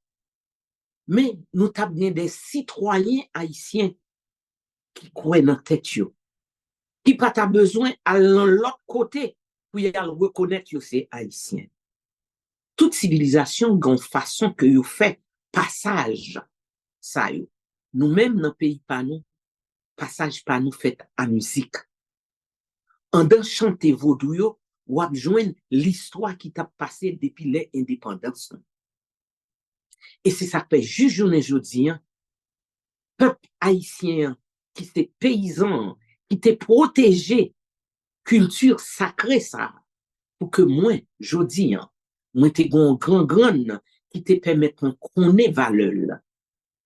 mais nous avons des citoyens haïtiens qui croient dans tête yo, qui pas ta besoin à l'autre côté pour y reconnaître yo c'est haïtien. Toute civilisation a une façon que yo fait passage ça yo. Nous-mêmes dans le pays pas nous, passage pas nous fait à musique. En dans chanter vaudou yo, ou ap joindre l'histoire qui t'a passé depuis l'indépendance. Et c'est ça que juge journée jodi, peuple haïtien qui c'est paysan, qui t'est protégé culture sacrée ça pour que moi jodi moi t'ai gon grand qui te permet de connaître valeur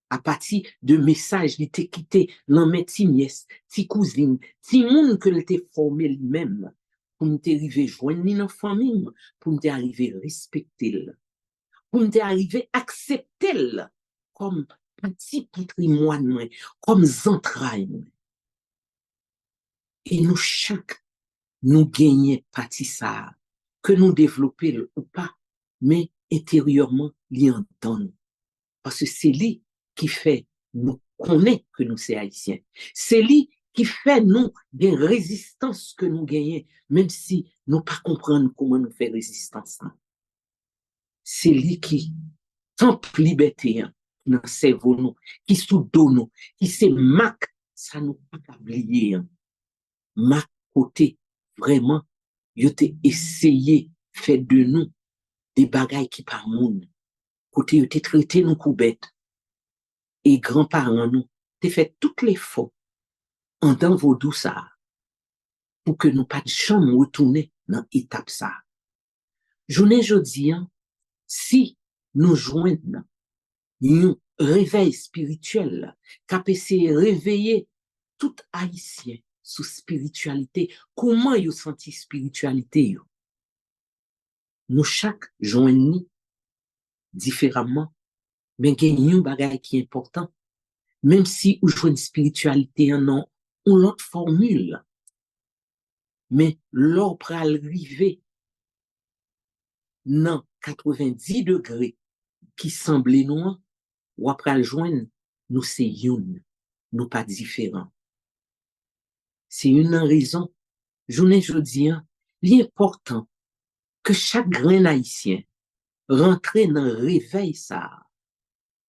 à partir de messages qui t'ai quitté dans mes ti nièce, ti cousine, ti moun que t'ai formé lui-même pour nous arriver joindre dans famille, pour nous arriver respecter, pour nous arriver accepter comme petit patrimoine, comme entrailles. Et nous chaque nous gagner partie ça que nous développer ou pas, mais intérieurement li entendre parce que c'est lui qui fait nous connaît que nous c'est haïtiens. C'est lui qui fait nous des résistances que nous gagnons, même si nous pas comprendre comment nous faire résistance. C'est lui qui temple liberté dans cerveau nous, qui sous dos nous, qui c'est marque ça nous pas oublier. Marque côté vraiment, yo te essayé faire de nous des bagailles qui par monde. Côté yo te traité nous coubettes. Et grands-parents nous, te fait toutes les fautes en dans vaudou ça pour que nous pas de chambre retourner dans étape ça. Journée jodi, si nous joignons un réveil spirituel, qui essayer de réveiller tout haïtien sous spiritualité. Comment vous senti spiritualité? Nous chaque joignent différemment, mais il y a un bagage qui est important. Même si vous jouez une spiritualité en l'autre formule, mais l'or pral arriver dans 90 degrés qui semblait nous, ou après le joindre, nous c'est une, nous pas différents. C'est une raison, journée jeudi, l'important que chaque grain haïtien rentre dans le réveil ça,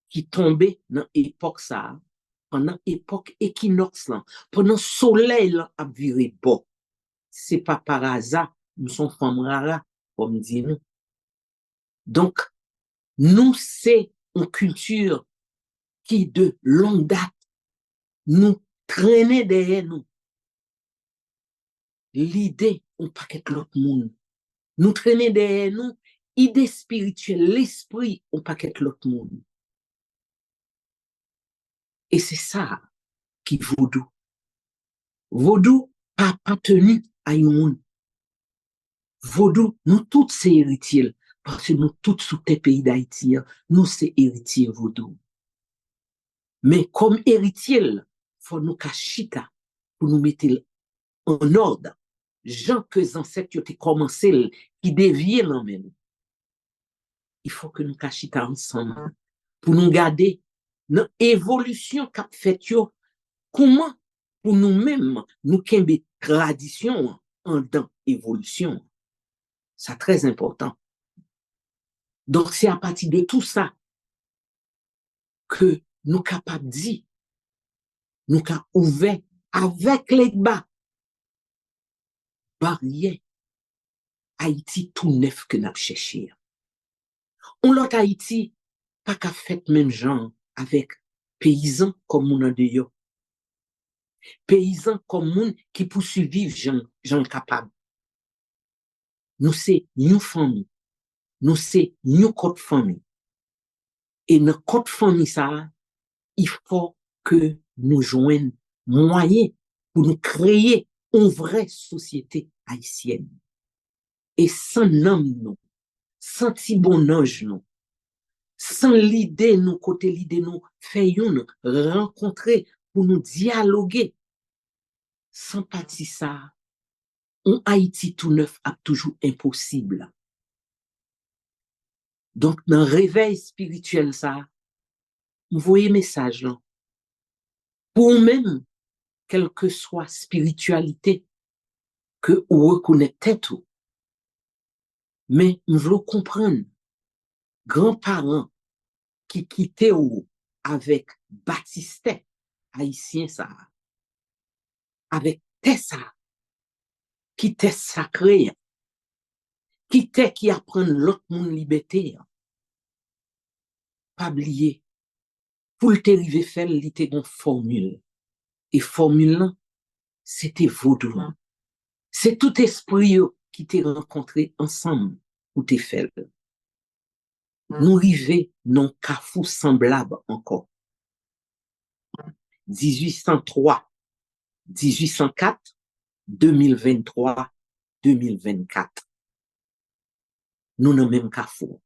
qui tombait dans l'époque ça, pendant l'époque équinoxe là, pendant le soleil là a viré bas. C'est pas par hasard, nous sommes femmes rares, comme dit nous. Donc, nous, c'est une culture qui, de longue date, nous traînait derrière nous. L'idée, on paquet l'autre monde. Nous traîner derrière nous, idée spirituelle, l'esprit, on paquet l'autre monde. Et c'est ça qui vaudou. Vaudou, pas tenu à un monde. Vaudou, nous tous c'est héritiers, parce que nous tous sous tes pays d'Haïti, nous c'est héritiers vaudou. Mais comme héritiers, faut nous cachita pour nous mettre en ordre. Gens que les ancêtres ont commencé, qui déviaient l'emmène. Il faut que nous cachita ensemble pour nous garder notre évolution qu'a fait comment pour nous-mêmes nous kembe tradition en dans évolution. C'est très important. Donc, c'est à partir de tout ça que nous capables de dire, nous capables ouvert avec les bas, barrière, Haïti tout neuf que nous cherchons. On l'autre Haïti, pas qu'à fait même genre avec paysans comme on a de yo. Paysans comme moun qui poursuivent gens capables. Nous c'est une famille. Nous c'est une côte famille. Et dans côte famille ça, il faut que nous joignions moyens pour nous créer une vraie société haïtienne. Et sans nom nous, sans ti bon ange nous, sans l'idée nous, côté l'idée nous, faisons rencontrer pour nous dialoguer. Sans parti ça, en Haïti tout neuf a toujours impossible. Donc, dans le réveil spirituel ça, vous voyez message là. Pour même, quelle que soit spiritualité, que vous reconnaissez tout. Mais nous voulons comprendre, grands-parents qui quittaient avec Baptiste, haïtien ça, avec Tessa, qui était sacré, qui apprend l'autre monde liberté. Pas oublier, pour le arriver faire, il était une formule. Et formule là, c'était vaudou. C'est tout esprit qui t'est rencontré ensemble pour te faire. Nous arrivons non cafou semblable encore. 1803, 1804, 2023, 2024. Nous n'avons même cafou.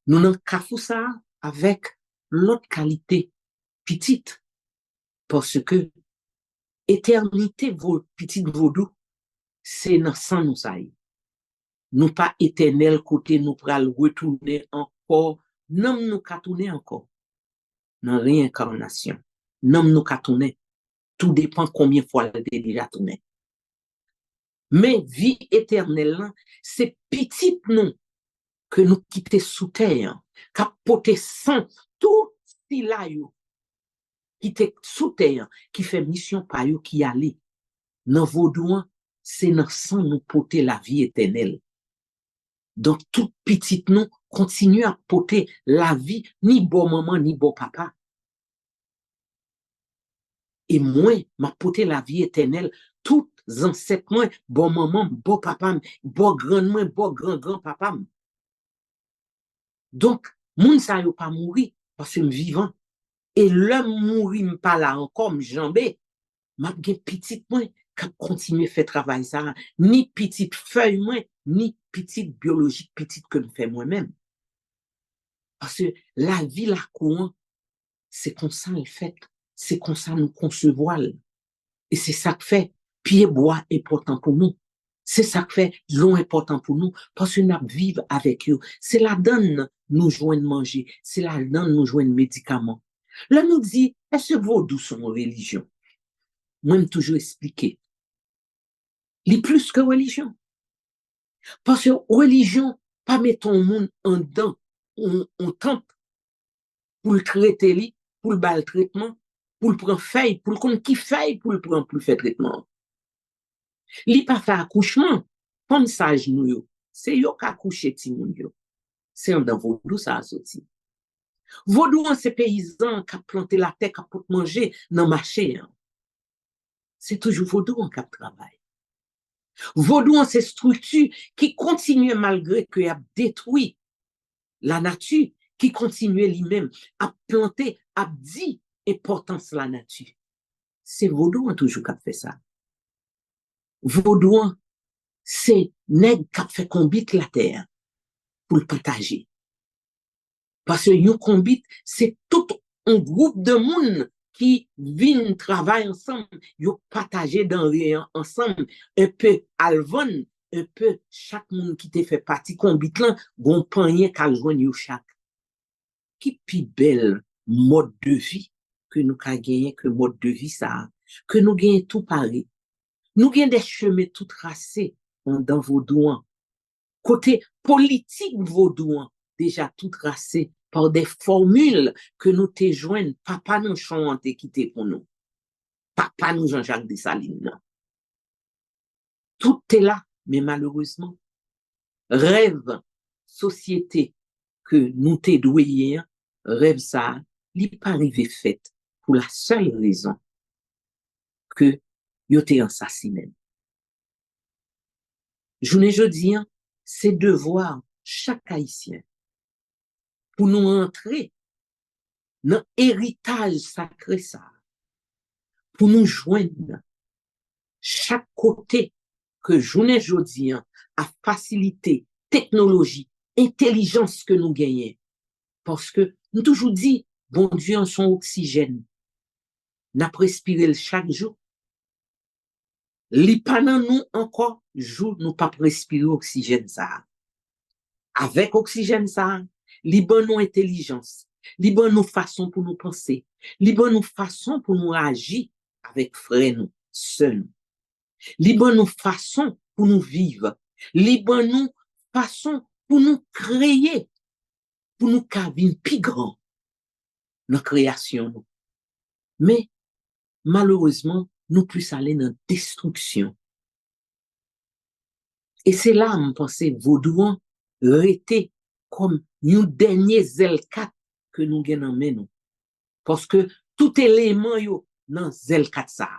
Nous n'avons cafou ça avec l'autre qualité petite. Parce que éternité petite vaudou, c'est dans sang nous ça. Nous pas éternel côté nous pral retourner encore. Non nous ka tourner encore. Dans réincarnation. Non nous ka tourner. Tout dépend combien de fois elle est déjà tourné. Mais vie éternelle, c'est petit nous que nous quitter sous terre, qu'a porté sang tout si là yo qui était sous terre, qui fait mission par yo qui allait. Dans vaudouan, c'est dans sang nous porter la vie éternelle. Donc tout petit nous continue à porter la vie, ni bon maman, ni bon papa. Et moi, m'a porté la vie éternelle, tous ancêtres moi, bon maman, bon papa, bon grand moi, bon grand papa. Donc, moun sa yo pas mourir, parce que je suis vivant. Et l'homme mourit pas là encore, jambé, m'a gen petite moins qui continue faire travail ça, ni petite feuille moins, ni petite biologique petite que me fait moi-même. Parce que la vie la courant, c'est comme ça le fait, c'est comme ça nous concevons. Et c'est ça que fait pied bois important pour nous. C'est ça que fait l'eau important pour nous parce que nous vivons avec eux. C'est la donne nous joindre manger, c'est la donne nous joindre médicaments. Là nous dit, est-ce que vaudou sont religion? Moi, je toujours expliqué. Il plus que religion. Parce que religion, pas mettre ton monde en dedans, on tente pour le traiter, pour le bal traitement, pour le prendre feuille, pour le connaître qui feuille, pour le prendre pour le faire traitement. Li pas fait accouchement, comme ça, genou, c'est yo qui accouche ti moun yo. C'est dans vaudou ça a sorti. Vaudou, c'est paysan qui a planté la terre, qui a manger dans le marché. C'est toujours vaudou qui a travail. Vaudou, c'est structure qui continue malgré qu'il a détruit la nature, qui continue lui-même à planter, à dire importance de la nature. C'est vaudou toujours qui a fait ça. Vaudou, c'est nèg qui a fait combite la terre pour le partager. Parce que yon combite, c'est tout un groupe de monde qui viennent travailler ensemble, yon partager dans rien ensemble, un peu alvon, un peu chaque monde qui te fait partie combite là, gon panier qu'al joindre yo chaque. Qui pi belle mode de vie que nous ka gagner que mode de vie ça, que nous gagnons tout pareil. Nous gagnons des chemins tout tracés dans vaudouan. Côté politique vaudouan, déjà tout tracé par des formules que nous te joignent, papa nous chante quitté pour nous. Papa nous Jean-Jacques Dessalines. Tout est là, mais malheureusement, rêve, société que nous te doué, rêve ça, n'est pas arrivé fait pour la seule raison que yo te assassiné. Journée jeudi, c'est devoir chaque haïtien pour nous entrer dans l'héritage sacré ça, pour nous joindre chaque côté que journée jeudi a facilité technologie, intelligence que nous gagnons. Parce que nous toujours dit, bon Dieu en son oxygène, n'a respiré chaque jour. Li pas nan nous encore jour nous pas respirer oxygène ça. Avec oxygène ça, li bon nous intelligence, li bon nous façon pour nous penser, li bon nous façon pour nous agir avec frère nous, seul. Li bon nous façon pour nous vivre, li bon nous façon pour nous créer, pour nous cabine plus grand dans création. Mais malheureusement, nous plus aller dans destruction. Et c'est là, je pense, vaudouan rete comme nous dernier Zelkat que nous gagnons en nous. Parce que tout élément yo dans Zelkat ça.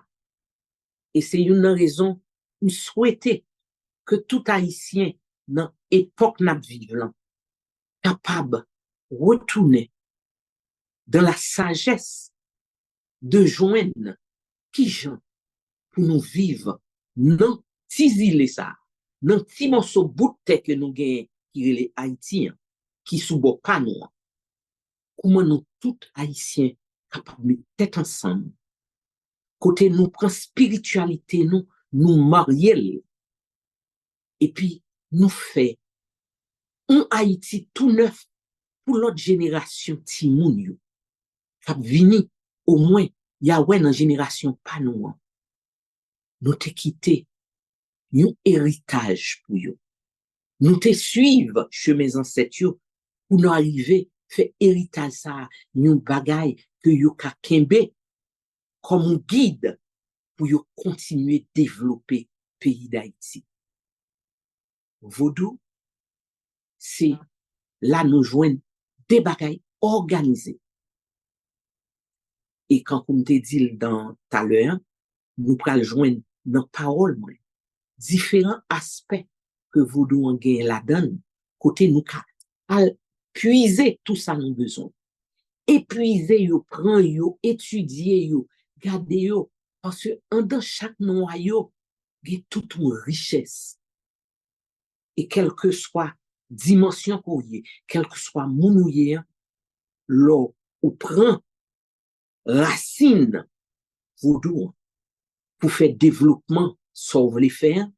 Et c'est une raison, nous souhaiter que tout Haïtien dans l'époque n'a vivant capable de retourner dans la sagesse de joindre qui gens pour nous vivre non petits îles ça, non petit morceau bout de terre que nous gagnons qui est les Haïtiens qui sous boka nous. Comment nous tous Haïtiens capables de mettre tête ensemble côté nous prend spiritualité nous marier et puis nous fait un Haïti tout neuf pour l'autre génération timoun yo cap vini au moins ya ouais dans génération pas nous nous te quitté un héritage pour yo nous te suivre chemin ancêtres yo pour nous arriver faire héritage ça nous bagay que yo ka kembe comme un guide pour yo continuer développer pays d'Haïti. Vaudou c'est là nous joindre des bagailles organisées. Et quand on te dit dans tout à l'heure, nous pral joindre dans parole différents aspects que vaudou en gagne la donne côté nous al puiser tout ça nous besoin. épuiser yo, prend yo, étudier yo, garder yo, parce que en dans chaque noyau, il y a toute une richesse. Et quelle que soit dimension qu'on y est, quel que soit mon ou y est, l'eau ou prend racine vaudou pour faire développement, sauve les faire,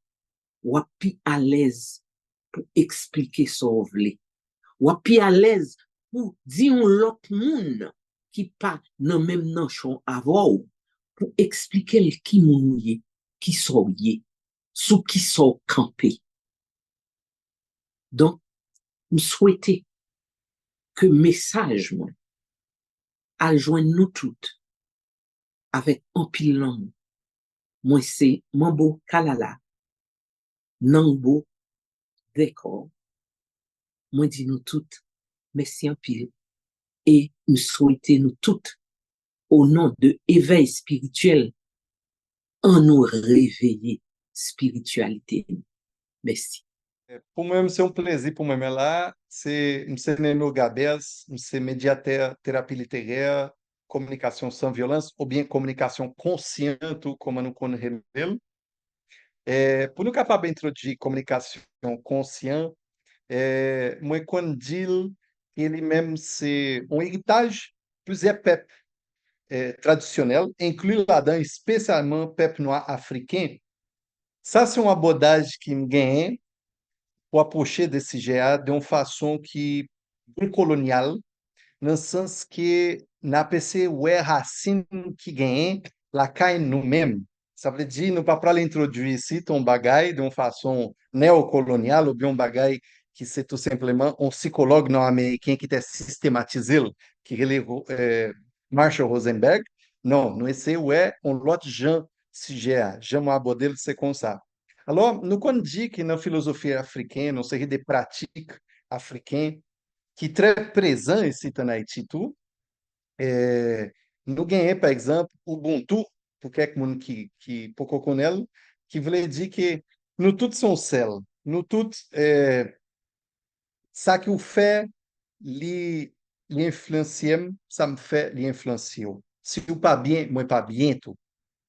ou puis à l'aise pour expliquer sauve les. Ou puis à l'aise pour dire l'autre monde qui pas dans même nan chon avant pour expliquer le qui mounouye, qui soyez, sous qui sont campé. Donc, nous souhaitons que message, moi, à joindre nous toutes avec un pile langue. Moi, c'est Mambo Kalala, Nangbo, d'accord. Moi, dis nous toutes, merci en pile. Et nous souhaitons nous toutes, au nom de éveil spirituel, en nous réveiller spiritualité. Merci. Pour moi, c'est un plaisir pour moi là. C'est Neno Gabès, c'est médiateur, thérapie littéraire, communication sans violence, ou bien communication consciente, como nous connaissons. Pour nous capables d'introduire communication consciente, moi, quando digo ele mesmo c'est um héritage plusieurs peuples traditionnels, inclus là-dedans spécialement peuple noir africain. Ça, c'est uma abordagem que me ganhei pour approcher desse GA de uma façon que bem colonial, no sens que na PC é racine que ganhei lá cai no mesmo. Ça veut dire, nous pas para introduire ici ton bagay de uma façon néocolonial ou bien um bagay que c'est tout simplement um psicologue nord-américain qui t'a systématisé, que ele Marshall Rosenberg. Non, nous essayons um autre genre sujet, jamais aborder c'est comme ça. Alors, nous qu'on dit que na filosofia africaine, une série de pratiques africaines qui est très présent ici en Haïti tout, nous gagnons par exemple Ubuntu, pour quelqu'un qui pouco connaît, qui voulait dire que nous tous sommes seuls, nous tous ça que vous fait l'influencier, ça me fait l'influencier. Si vous pas bien, moi pas bien tout.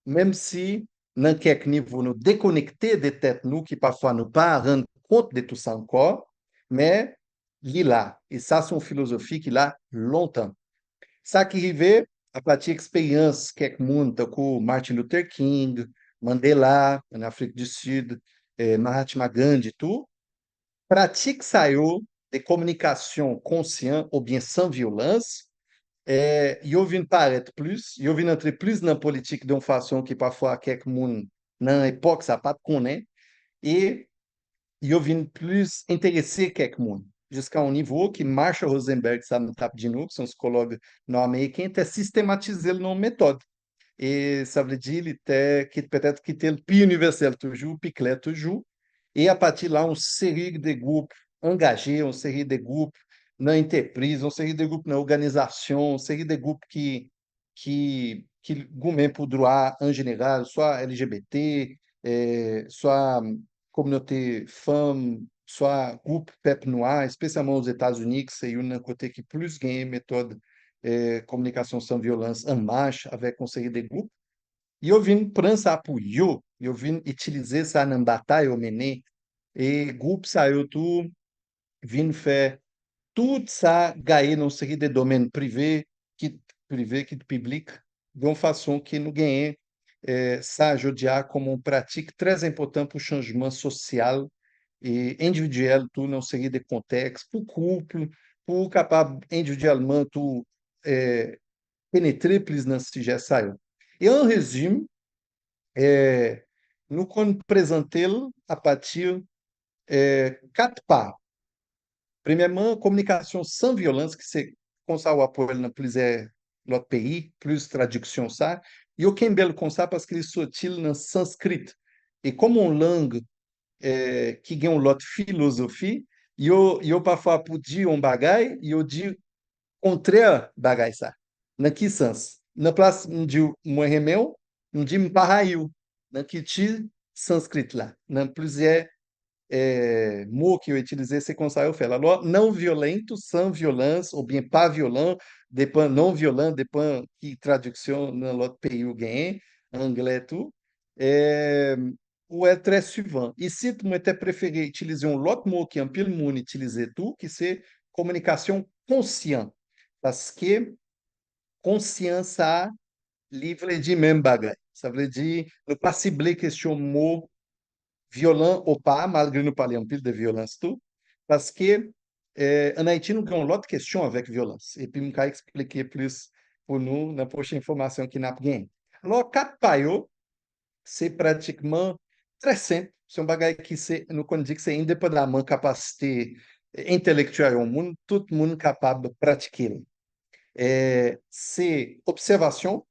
Même si dans quelques niveaux nous déconnecter de tête nous qui parfois nous pas rendre compte de tout ça encore, mais il là et ça c'est une philosophie qui l'a longtemps. Ça qui arrive à partir d'expérience quelques monde comme Martin Luther King, Mandela na África do Sud, Mahatma Gandhi tout, pratique saiu de communication consciente ou bien sans violence. Eu vim paraître plus, eu vim entrer plus na politique de uma façon que parfois quelques monde na époque ça pas connaît et eu vim plus intéresser quelques monde jusqu'à un niveau que Marshall Rosenberg ça me tape de novo, que são psicólogos nord-américains, até systématiser ele numa méthode. Et ça veut dire ele que peut-être que tem plus universel toujours, plus clair toujours. Et à partir de là, une série de groupes engagés, une série de groupes na entreprise, une série de groupes na organização, une série de groupes que gourmet pour droit en général, soit LGBT, soit communauté femme, soit groupe peuple noir, spécialement aux États-Unis, que c'est un côté qui plus ganha méthode communication sans violence en marche avec une série de groupes. E eu vim prança apoio, eu vim utilizar ça na batalha mené, e grupo saiu tu, vim faire tout ça gagner dans série de domaines privés, que public, de uma façon que nous gagnons ça judiar como uma pratique très importante pour o changement social e individual, tu não série de contexto, pour couple, pour capable individuellement tu penetrer plus dans ce sujet saiu. E en résumé, nous présentons a partir quatre pas. Premièrement, communication sans violence, que c'est comme ça o apoio dans plusieurs autres pays, plus traduction ça. E eu quem belo com ça parce que ele sotil no sanskrit. E como uma langue que tem uma outra filosofia, eu parfois podia bagay, e eu digo contraire bagay ça. Na que sens? Na place de um remeu, de um paraiu, na que ti sanskrit lá, na plusieurs mot que eu utilizei, c'est comme ça eu falo. Alors, não violento, sans violence, ou bien pas violent, depend, non violent, depend que tradução no outro pays eu ganhei, anglais tout. É, ou é très suivant. Ici, tu m'étais préféré utiliser um autre mot que un pile monde utilisé tout, que c'est communication consciente. Parce que conscience a livre de même bagay. Ça veut dire, ne pas cibler question mot violent ou pas, malgré nous parler un peu de violence tout, parce que en Haïti, nous avons l'autre question avec violence. Et puis, je vais expliquer plus pour nous dans la prochaine information qui n'a pas. Alors, quatre paillots, c'est pratiquement très simple. C'est un bagage qui nous dit que c'est indépendamment de capacité intellectuelle au monde, tout le monde est capable de pratiquer. C'est observation.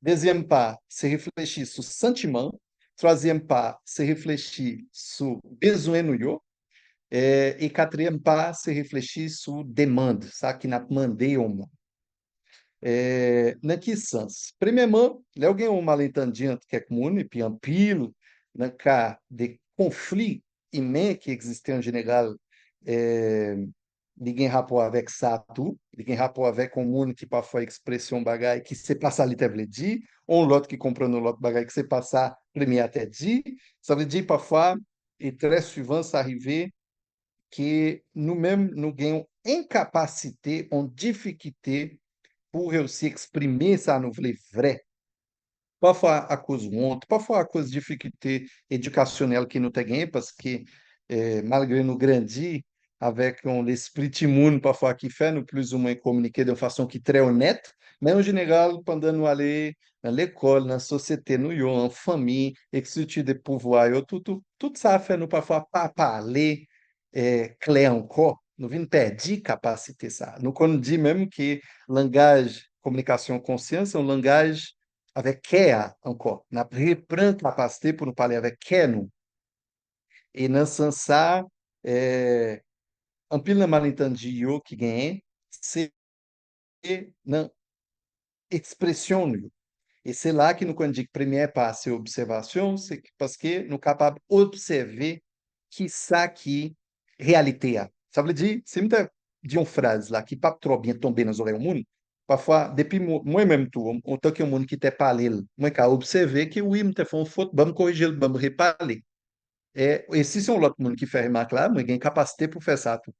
Deuxième pas, c'est réfléchir sur sentiment. Troisième pas, c'est réfléchir sur besoin no yo. Et quatrième pas, c'est réfléchir sur demande, ça qui n'a demandé au monde. Dans que sens? Premièrement, il y a alguém malentendu entre quelques monde, et puis en pile, dans le cas de conflits humains qui existaient en général, ninguém rapport avec ça tout, ninguém rapport avec un monde qui parfois expression bagaille qui se passe à l'étable dit, ou l'autre qui comprend l'autre bagaille qui se passe à premier à tête dit, ça veut dire parfois, et très souvent, ça arrive que nous-mêmes, nous gagnons incapacité, en difficulté pour réussir à exprimer ça nous voulons vrai. Parfois à cause de honte, parfois à cause de difficulté éducationnelle que nous temos, parce que malgré nous grandir avec l'esprit timoun, parfois qui fait nous plus ou moins communiquer de façon qui est très honnête, mais en général, pendant nous aller à l'école, dans la société, nous en famille, exercer de pouvoir, tout ça fait nous parfois pas parler clair encore. Nous venons perdre capacité ça. Nous on dit même que langage, communication conscience, é um langage avec care encore. On reprend capacité pour nous parler avec care nous. Et dans ce sens, un pile de malentendu que gagne, c'est dans expression nous. Et c'est là que nous quand dit que premier pas c'est observation, c'est parce que nous capable observer qui ça qui réalité a. Ça veut dire, si me dit une phrase là qui pas trop bien tomber dans les oreilles du monde, parfois depuis moi-même tout, en tant que monde qui t'a parlé, moi qu'à observer que oui, me fait une faute, me corriger, me reparler. Et si c'est l'autre monde qui fait remarque là, moi j'ai une capacité pour faire ça tout.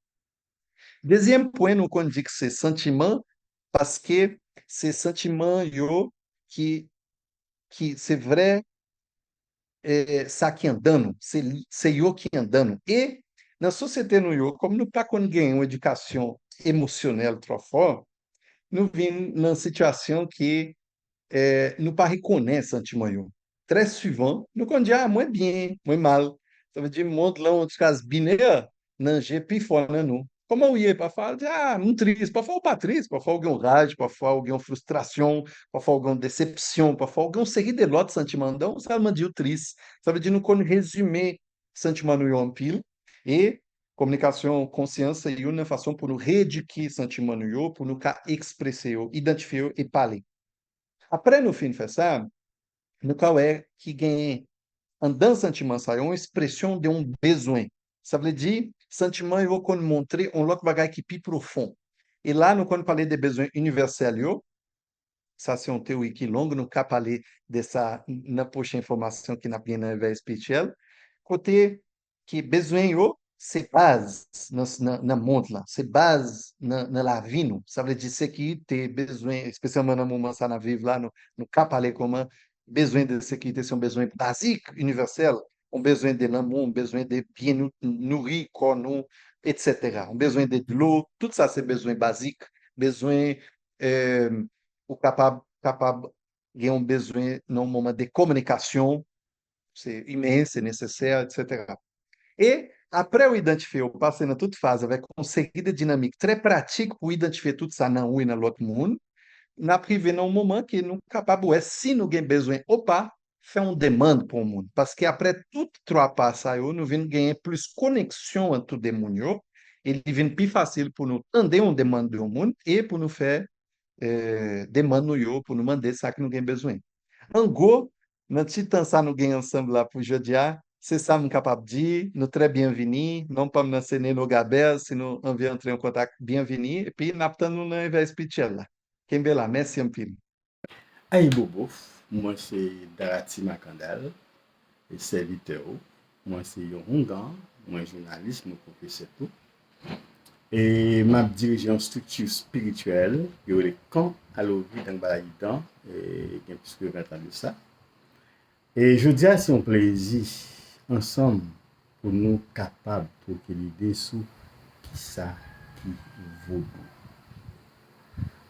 Deuxième point, nous qu'on dit que c'est sentiment parce que c'est sentiment yo que c'est vrai, ça qui andando, c'est yo qui andando. E na société no yo, como não tá com ninguém uma educação emocional trop fort, nous vivons dans une situation que nous pas reconnaître sentiment yo. Très souvent, nous qu'on dit, ah, moins bien, moins mal. Ça veut dire, montre lá outros casos binaires, não GP fora nous. Como eu ia para falar, ah, muito triste, para falar pas triste, para falar alguma rage, para falar alguma frustração, para falar alguma decepção, para falar alguma série de lotes sentiments, ça me dit triste. Ça veut dire, nous qu'on résumer sentiment nous en pile, et communication, consciência é uma façon pour nous rééduquer sentiment nous, pour nous expresser, identifier et parler. Après, no fim de ça, no qual é que ganha andando sentiment, ça é uma expression de um besoin. Ça veut dire, sentiment, eu vou montrer um outro bagage qui plus profond. Et là, nous quand parler des besoins universels, ça c'est une théorie qui est longue, nous pas parler de ça na prochaine information qui n'a bien na veille spirituelle. Côté que besoin yo, c'est base na monde là, c'est base na la vie nous. Ça veut dire sécurité, besoin, especialmente no moment ça na vivre là, nous pas parler comment besoin de sécurité, c'est un besoin basique, universel, un besoin de l'amour, un besoin de bien nous nourrir corps nous, etc. Un besoin de l'eau, tout ça c'est besoin basique, besoin ou capable de un besoin dans un moment de communication, c'est humain, c'est nécessaire, etc. Et après o identifier, eu passei na toute phase avec une série de dynamiques très pratiques pour identifier tout ça dans un et dans l'autre monde. Na privé dans un moment que nous capable si nous avons besoin ou pas faire une demande pour le monde parce que après tout trois pas ça nous venons gagner plus connexion entre les monde et il devient plus facile pour nous entendre une demande do monde et pour nous faire demande no yo pour nous demander ça que nous avons besoin. En gros, notre petit temps ça nous gagne ensemble là pour jeudi, c'est ça que je suis capable de dire. Nous très bienvenus. Non pas m'enseigner nos gabelles, si nous on veut entrer en contact, bienvenue. Et puis, nous attendons nous dans l'éveil spirituel là. Kembela, merci un peu. Aïe Bobo, moi c'est Darati Makandal, et serviteur. Moi c'est Yorongan, moi journaliste, moi professeur tout. Et m'a dirigé en structure spirituelle, il y a les camps à l'ouvrir dans le Balaguitan, et il y a plus que 20 ans de ça. Et je dis c'est un plaisir ensemble pour nous capables pour que l'idée sur qui ça qui vaudou.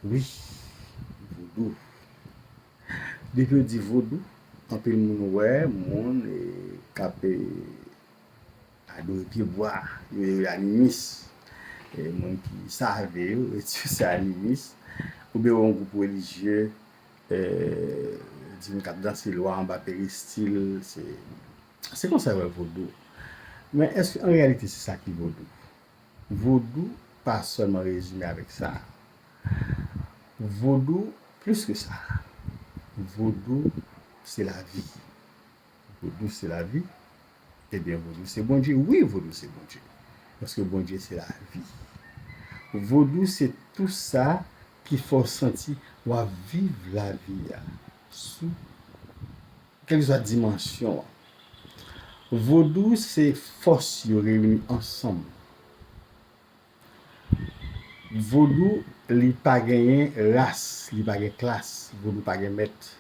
Oui, vaudou. Depuis que je dis vaudou, un peu de monde ouais, monde capé à deux pieds bois, il y a animisme. Et monde qui savent, et tout ça animisme, ou bien un groupe religieux, disons cap dans ces lois en bas péristyle, c'est comme ça le vaudou. Mais est-ce qu'en réalité c'est ça qui est vaudou? Vaudou, pas seulement résumé avec ça. Vaudou, plus que ça. Vaudou, c'est la vie. Vaudou, c'est la vie. Eh bien, vaudou, c'est bon Dieu. Oui, vaudou, c'est bon Dieu. Parce que bon Dieu, c'est la vie. Vaudou, c'est tout ça qu'il faut sentir, doit vivre la vie sous quelle soit dimension. Vaudou, c'est force réunies ensemble. Vaudou, il n'y a pas de race, il n'y a pas de classe. Vaudou, pas de maître.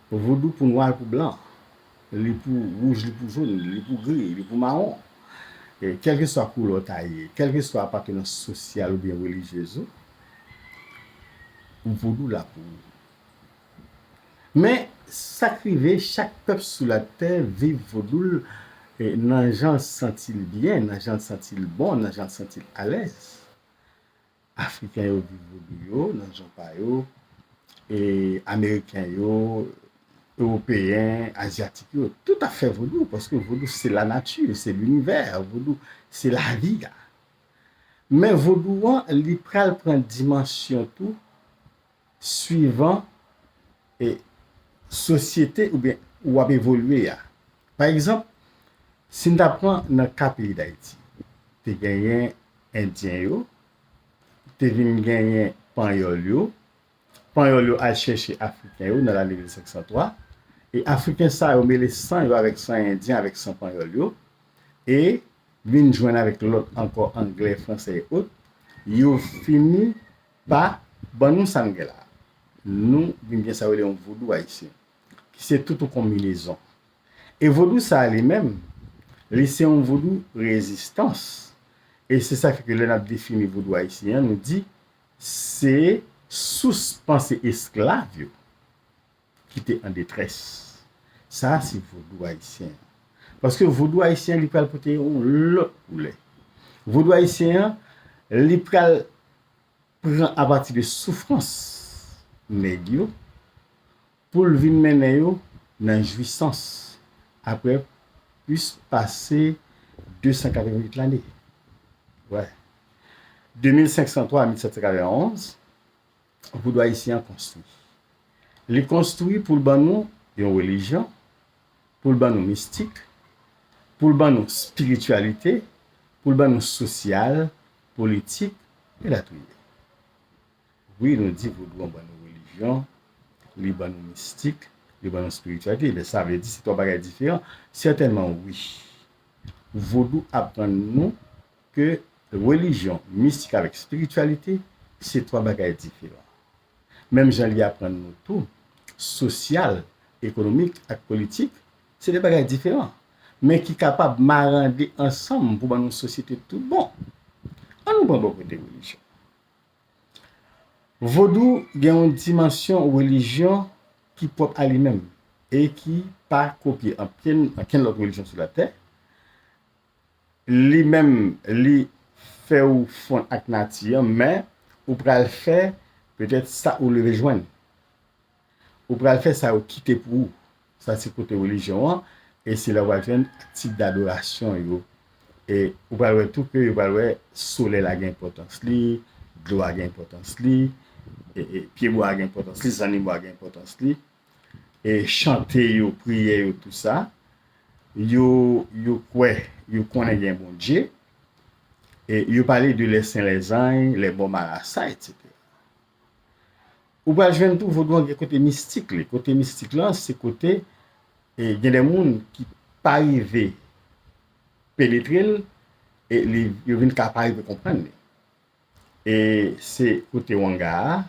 Vaudou pour noir, pour blanc. Il pour rouge, il pour jaune, il pour gris, il pour marron. Et quelle que soit la couleur taillée, quelle que soit l'appartenance sociale ou bien religieuse, vaudou là pour. Mais sacrifier chaque peuple sur la terre vit vaudou et nan gens sentit bien, nan gens sentit bon, nan gens sentit à l'aise. Africains yo vivent vaudou yo, nan gens pa yo, et Américains yo, Européens, Asiatiques, yo, tout à fait vaudou, parce que vaudou c'est la nature, c'est l'univers, vaudou c'est la vie. Là. Mais vaudou, il prend dimension tout, suivant et société ou bien ou a évolué. Par exemple, si nous apprenons dans le pays d'Haïti, tu gagné Indien yo, tu viens gagner Panyol yo a cherché Africain yo dans l'année 1503 et Africain ça yo mêlé 100 yo avec 100 Indien avec 100 Panyol yo et vinn joindre avec l'autre encore anglais, français et autres, yo fini par bon nous sangela. Nous bien ça un vaudou haïtien. C'est toute une combinaison. Et vaudou ça lui-même, c'est un vaudou résistance. Et c'est ça que l'on a défini vaudou haïtien, nous dit c'est sous pensée esclave qui était en détresse. Ça c'est vaudou haïtien. Parce que vaudou haïtien il peut porter l'autre poulet. Vaudou haïtien il prend à partir de souffrance nèg pour le vin mener yo dans jouissance après plus passer 288 l'année. Ouais. 2503 à 1791, vaudou haïtien construit. Il construit pour le banou une religion, pour le banou mystique, pour le banou spiritualité, pour le banou social, politique et la tout. Oui, nous dit vaudou en banou religion, les banou mystique, les banou spiritualité, mais ça veut dire c'est trois bagages différents. Certainement oui. Vaudou apprend nous que religion, mystique avec spiritualité, c'est trois bagages différents. Même j'en lui apprend nous tout, social, économique et politique, c'est des bagages différents. Mais qui est capable de m'arranger ensemble pour une société tout bon. On nous prend beaucoup de religion. Vaudou a une dimension religion qui est propre à lui-même et qui pas copié en quelle autre religion sur la terre. Lui-même, lui fait ou fond avec nature, mais ou pral faire peut-être ça ou le rejoindre. Ou pral faire ça ou quitter pour vous. Ça c'est côté religion et c'est la voiture type d'adoration yo. Et ou pral tout que ou pral soleil la gain importance li, l'eau a gain importance li, et pied bois a gain importance li, animaux a gain importance li, et chanter yo, prier yo tout ça. yo connaît bien bon Dieu, et yo parlé de les saints, les anges, les bons marasas, etc. Ou pas joindre tout vaudou en côté mystique, le côté mystique là, c'est côté, et il y a des gens qui pas arrivé pénétrer et ils viennent capable de comprendre. Et c'est côté wanga,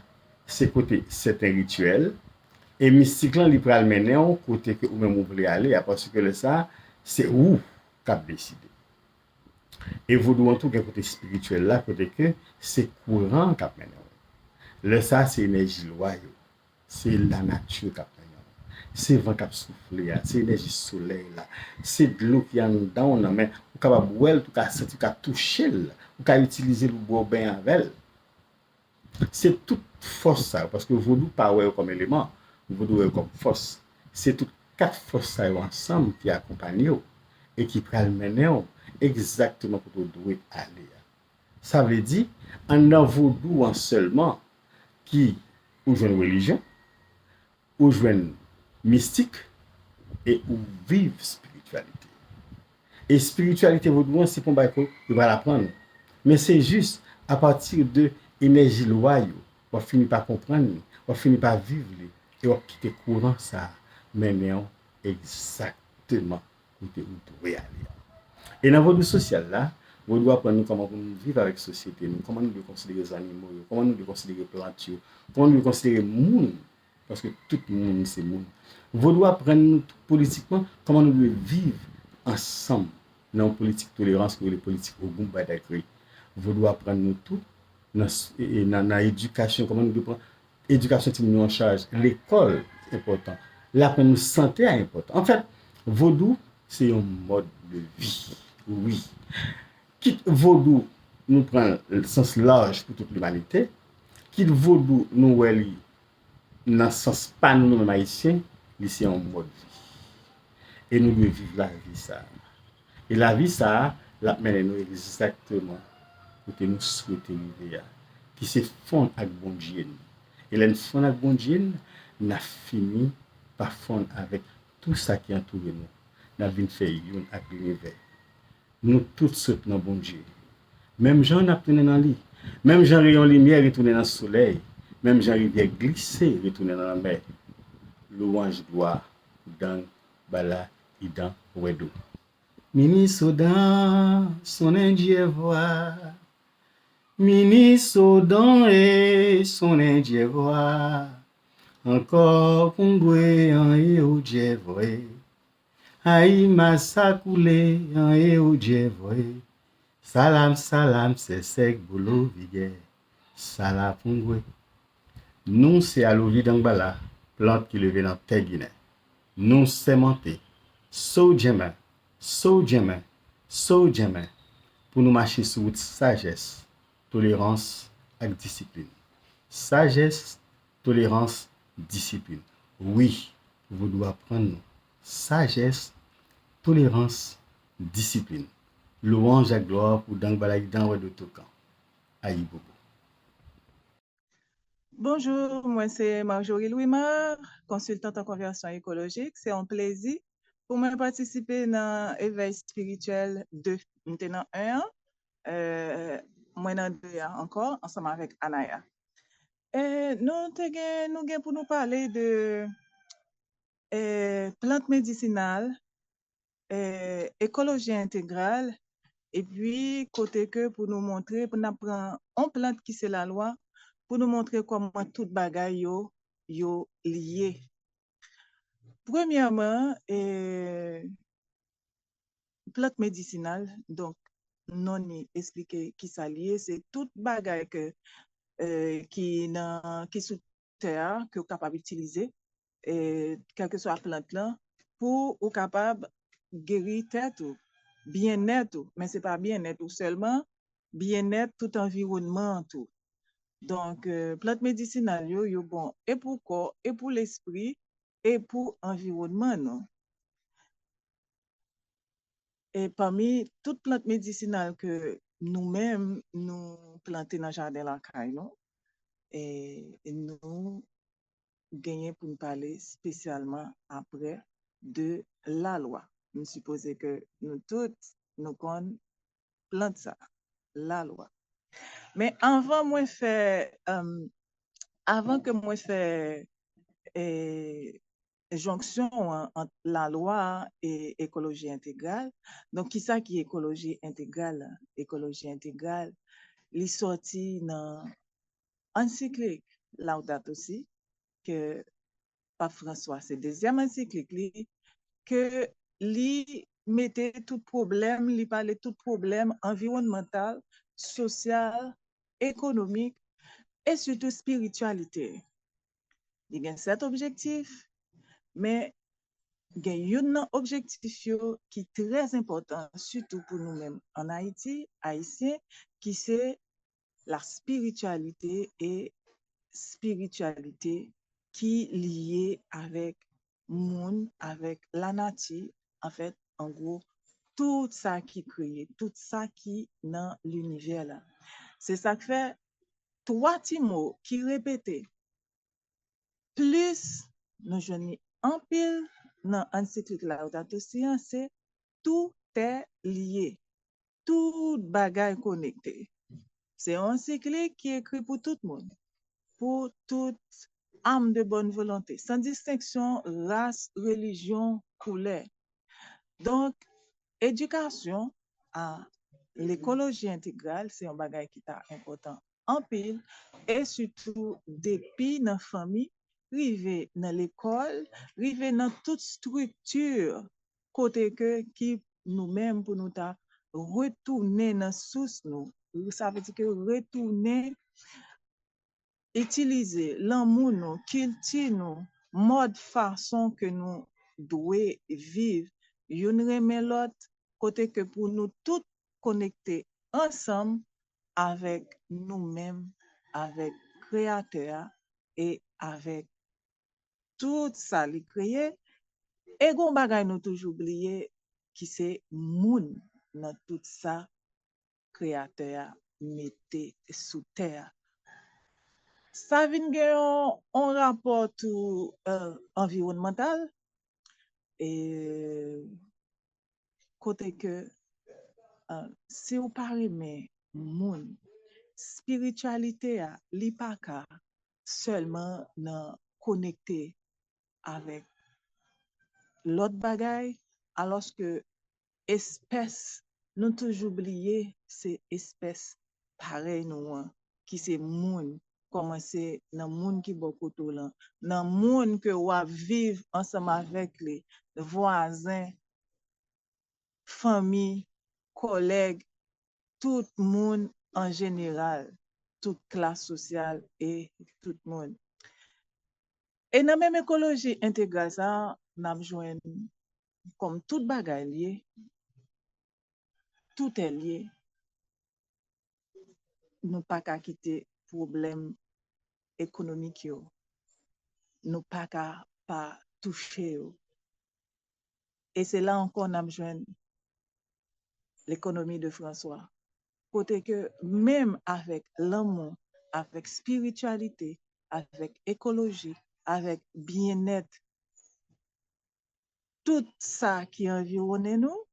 c'est côté certains rituels, et mystique là, il peut le mener au côté que ou même vous voulez aller, parce que le ça, c'est où cap décider. Et vaudou en tout cas côté spirituel là, côté que c'est courant cap mener. Le ça, c'est énergie loi, c'est la nature cap mener. C'est vent cap souffler, c'est énergie soleil là, c'est de l'eau qui en dedans, mais vous capable boire, tout cas sentir, tout cas toucher, vous capable utiliser le boire bain avec. C'est toute force ça, parce que vaudou pas ouais comme élément, vaudou comme force. C'est toutes quatre forces ça ensemble qui accompagnent et qui prennent mener exactement pour vous devez aller. Ça veut dire, en un vaudou en seulement qui ou une religion, ou une mystique et ou vive spiritualité. Et spiritualité vaudou c'est pour que vous va l'apprendre. Mais c'est juste à partir de énergie loyale, on finit par comprendre, on finit par vivre et on quitte courant ça, mais exactement où vous devez aller. Et dans votre social là, vous devez apprendre comment nous vivre avec la société, comment nous devons considérer les animaux, comment nous devons considérer les plantes, comment nous devons considérer le monde, parce que tout le monde c'est le monde. Vous devez apprendre politiquement comment nous devons vivre ensemble dans la politique tolérance ou les politiques au bout d'accueil. Vous devez apprendre nous tout dans l'éducation, comment nous devons prendre l'éducation qui nous en charge, l'école est important, l'apprendre santé est important. En fait, vaudou, c'est un mode de vie. Oui. Quitte vaudou, nous prend le sens large pour toute l'humanité. Quitte vaudou, nous voyons dans le sens pas nous haïtiens, c'est un mode de vie. Et nous devons vivre la vie ça. Et la vie ça, la mène nous exactement pour que nous souhaitons vivre. Qui se fond avec bon Dieu. Et là, nous fond avec bon Dieu, nous avons fini par fondre avec tout ça qui entoure nous. Nous avons fait une avec l'univers. Nous tous sommes dans bon Dieu. Même gens n'a tourné dans lit. Même gens rayon lumière retourner dans le soleil. Même gens rivière glisser retourner dans la mer. Louange gloire dans bala idan wedo. Mini sodan son indien voix. Mini sodan et son indien voix. Encore pungwe en eu djevwe. Aïe massa coulé en eu djevwe. Salam salam c'est sec boulot vigué. Salam pungwe. Nous c'est à l'ouvri d'angbala, plante qui levait dans terre Guinée. Nous c'est monté. So djemé, pour nous marcher sur route sagesse, tolérance et discipline. Sagesse, tolérance, discipline. Oui, vous devez apprendre sagesse, tolérance, discipline. Louange à gloire pour Dangbala dans de Tokan. Aïe Bobo. Bonjour, moi c'est Marjorie Louimar, consultante en conversion écologique. C'est un plaisir pour moi participer dans l'éveil spirituel 2. Maintenant 1 moi dans 2 encore, ensemble avec Anaya. Et nous avons pour nous parler de plantes médicinales, écologie intégrale, et puis côté que pour nous montrer, pour nous apprendre en plante qui c'est la loi, pour nous montrer comment tout bagaille yo lié. Premièrement, plante médicinale, donc non expliqué qui ça lié, c'est tout bagaille que qui sous terre que vous capable d'utiliser et quelle que soit la plante là pour ou capable guérir tête ou bien-être, mais c'est pas bien-être seulement, bien-être tout environnement tout. Donc plante médicinale yo bon et pour corps et pour l'esprit et pour environnement non. Et parmi toutes plantes médicinales que nous-mêmes nous plantons dans le jardin la caille non, et nous gagnons pour nous parler spécialement après de la loi. je suppose que nous toutes, nous connaissons plan de ça, la loi. Mais avant que moi fais jonction entre la loi et écologie intégrale, donc qui ça qui est écologie intégrale? Écologie intégrale, il sorti dans encyclique Laudato Si, que Pape François, c'est deuxième encyclique li, que li mettait tout problème, li parlait tout problème environnemental, social, économique et surtout spiritualité. Il y a 7 objectifs, mais il y a un objectif qui est très important, surtout pour nous-mêmes en Haïti, Haïtiens, qui c'est la spiritualité et spiritualité qui est liée avec le monde, avec la nature, en fait, en gros, tout ça qui est créé, tout ça qui est dans l'univers là. C'est ça que fait 3 petits mots qui répétés. Plus nous jeunes en pile dans l'encyclique Laudato Si, c'est tout est lié, tout bagaille connecté. C'est une encyclique qui est écrite pour tout le monde, pour toute âme de bonne volonté, sans distinction, race, religion, couleur. Donc, éducation à l'écologie intégrale, c'est un bagage qui est important en pile, et surtout depuis dans la famille, rivé dans l'école, rivé dans toute structure, côté que qui nous-mêmes pour nous ta retourner dans source nous. Ça veut dire que retourner utiliser l'amour nous, culture nous, mode façon que nous devons vivre, une remet l'autre, côté que pour nous tous connecter ensemble avec nous-mêmes, avec Créateur et avec tout ça li créé. Et gon bagay nous toujours oublié qui c'est moun dans tout ça Créateur mette sous terre. Ça vient gen un rapport tout environnemental et côté que si vous parlez mais moun spiritualité a li pa ka seulement nan connecté avec l'autre bagay alors que espèce nous toujours oublié c'est espèce pareil nous qui c'est moun commencer dans moun qui beaucoup tout là dans moun que wa vivre ensemble avec les voisins famille collègues tout le monde en général, toute classe sociale et tout le monde. Et dans la même écologie intégrale, ça, nous besoin comme tout bagay lié, tout est lié. Nous pas qu'à quitter problème économique yo. Nous pas qu'à pas toucher yo. Et c'est là encore nous besoin l'économie de François. Côté que même avec l'amour, avec spiritualité, avec écologie, avec bien-être, tout ça qui environne nous,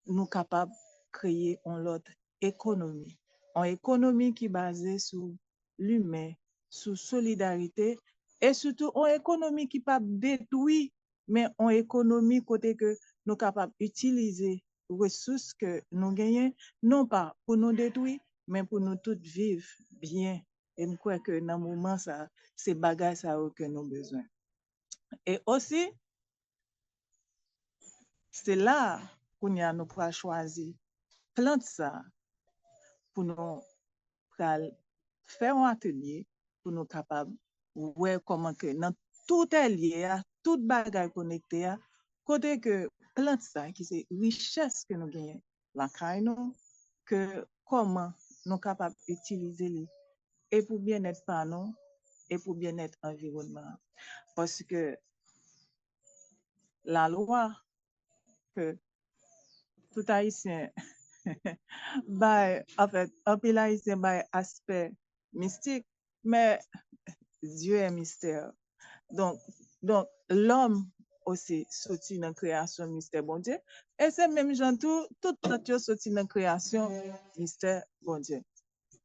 nous capables de créer une autre économie. Une économie qui est basée sur l'humain, sur solidarité et surtout une économie qui pas détruire, mais une économie côté que nous capables d'utiliser ressources que nous gagnons, non pas pour nous détruire, mais pour nous tous vivre bien. Et je crois que dans le moment, ça, c'est bagage ça que nous avons besoin. Et aussi, c'est là qu'on a nous pour choisir plante ça pour nous faire un atelier pour nous capables de voir comment que dans tout est lié, tout bagage connecté, côté que plante ça qui c'est richesse que nous gagnons la caille que comment nous capables d'utiliser et pour bien-être par nous et pour bien-être environnement parce que la loi que tout haïtien en fait un peu haïtien by aspect mystique mais Dieu est mystère donc l'homme aussi sorti dans création mystère bon Dieu. Et c'est même gens tout plante yo sorti dans création mystère bon Dieu.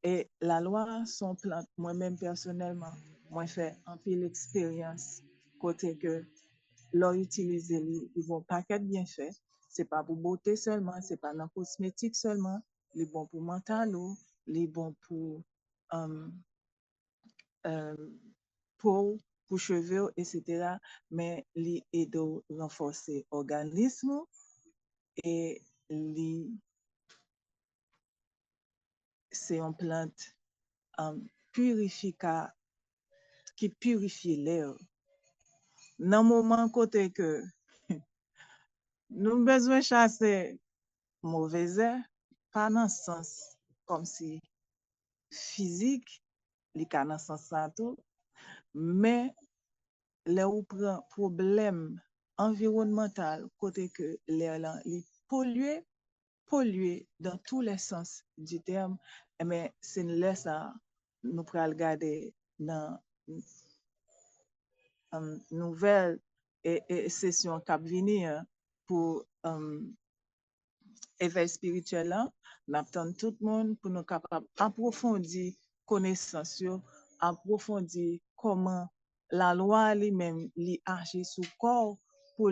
Et la loi son plante, moi-même personnellement, moi fait un peu l'expérience côté que l'on utilise ils vont paquet bien fait. C'est pas pour beauté seulement, c'est pas dans cosmétique seulement, les bon pour mental ou les bon pour peau, pour cheveux, etc. Mais les aide renforcer l'organisme et c'est une plante qui purifie l'air. Dans le moment côté que nous avons besoin de chasser mauvais air, pas dans le sens comme si physique, les cas dans le sens ça tout, mais là où prend problème environnemental, côté que l'air là, il pollué dans tous les sens du terme, mais c'est là ça, nous pourrons regarder dans nouvelle et session cap venir pour éveil spirituel là, n'attend tout le monde pour nous capable approfondir connaissance yo, approfondir comment la loi lui-même li agit sur corps pour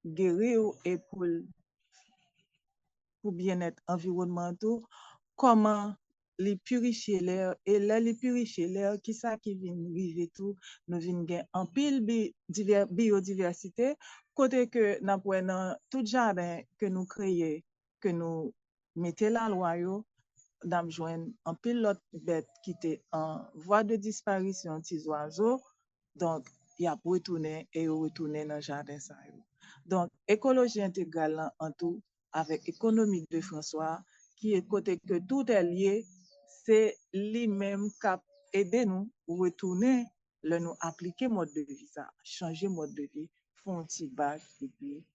guérir et pour bien-être environnemental, comment les purifier l'air et là les purifier l'air qui ça qui vient arriver tout nous vinn gen en pile biodiversité côté que n'a dans tout jardin que nous créer que nous mettez la loi yo n'a joindre en pile l'autre bête qui était en voie de disparition petits oiseaux donc il a retourné et retourner dans jardin ça yo. Donc écologie intégrale en tout avec économie de François qui est côté que tout est lié, c'est lui-même qui aider nous retourner le nous appliquer mode de vie ça, changer mode de vie, font un petit bac et puis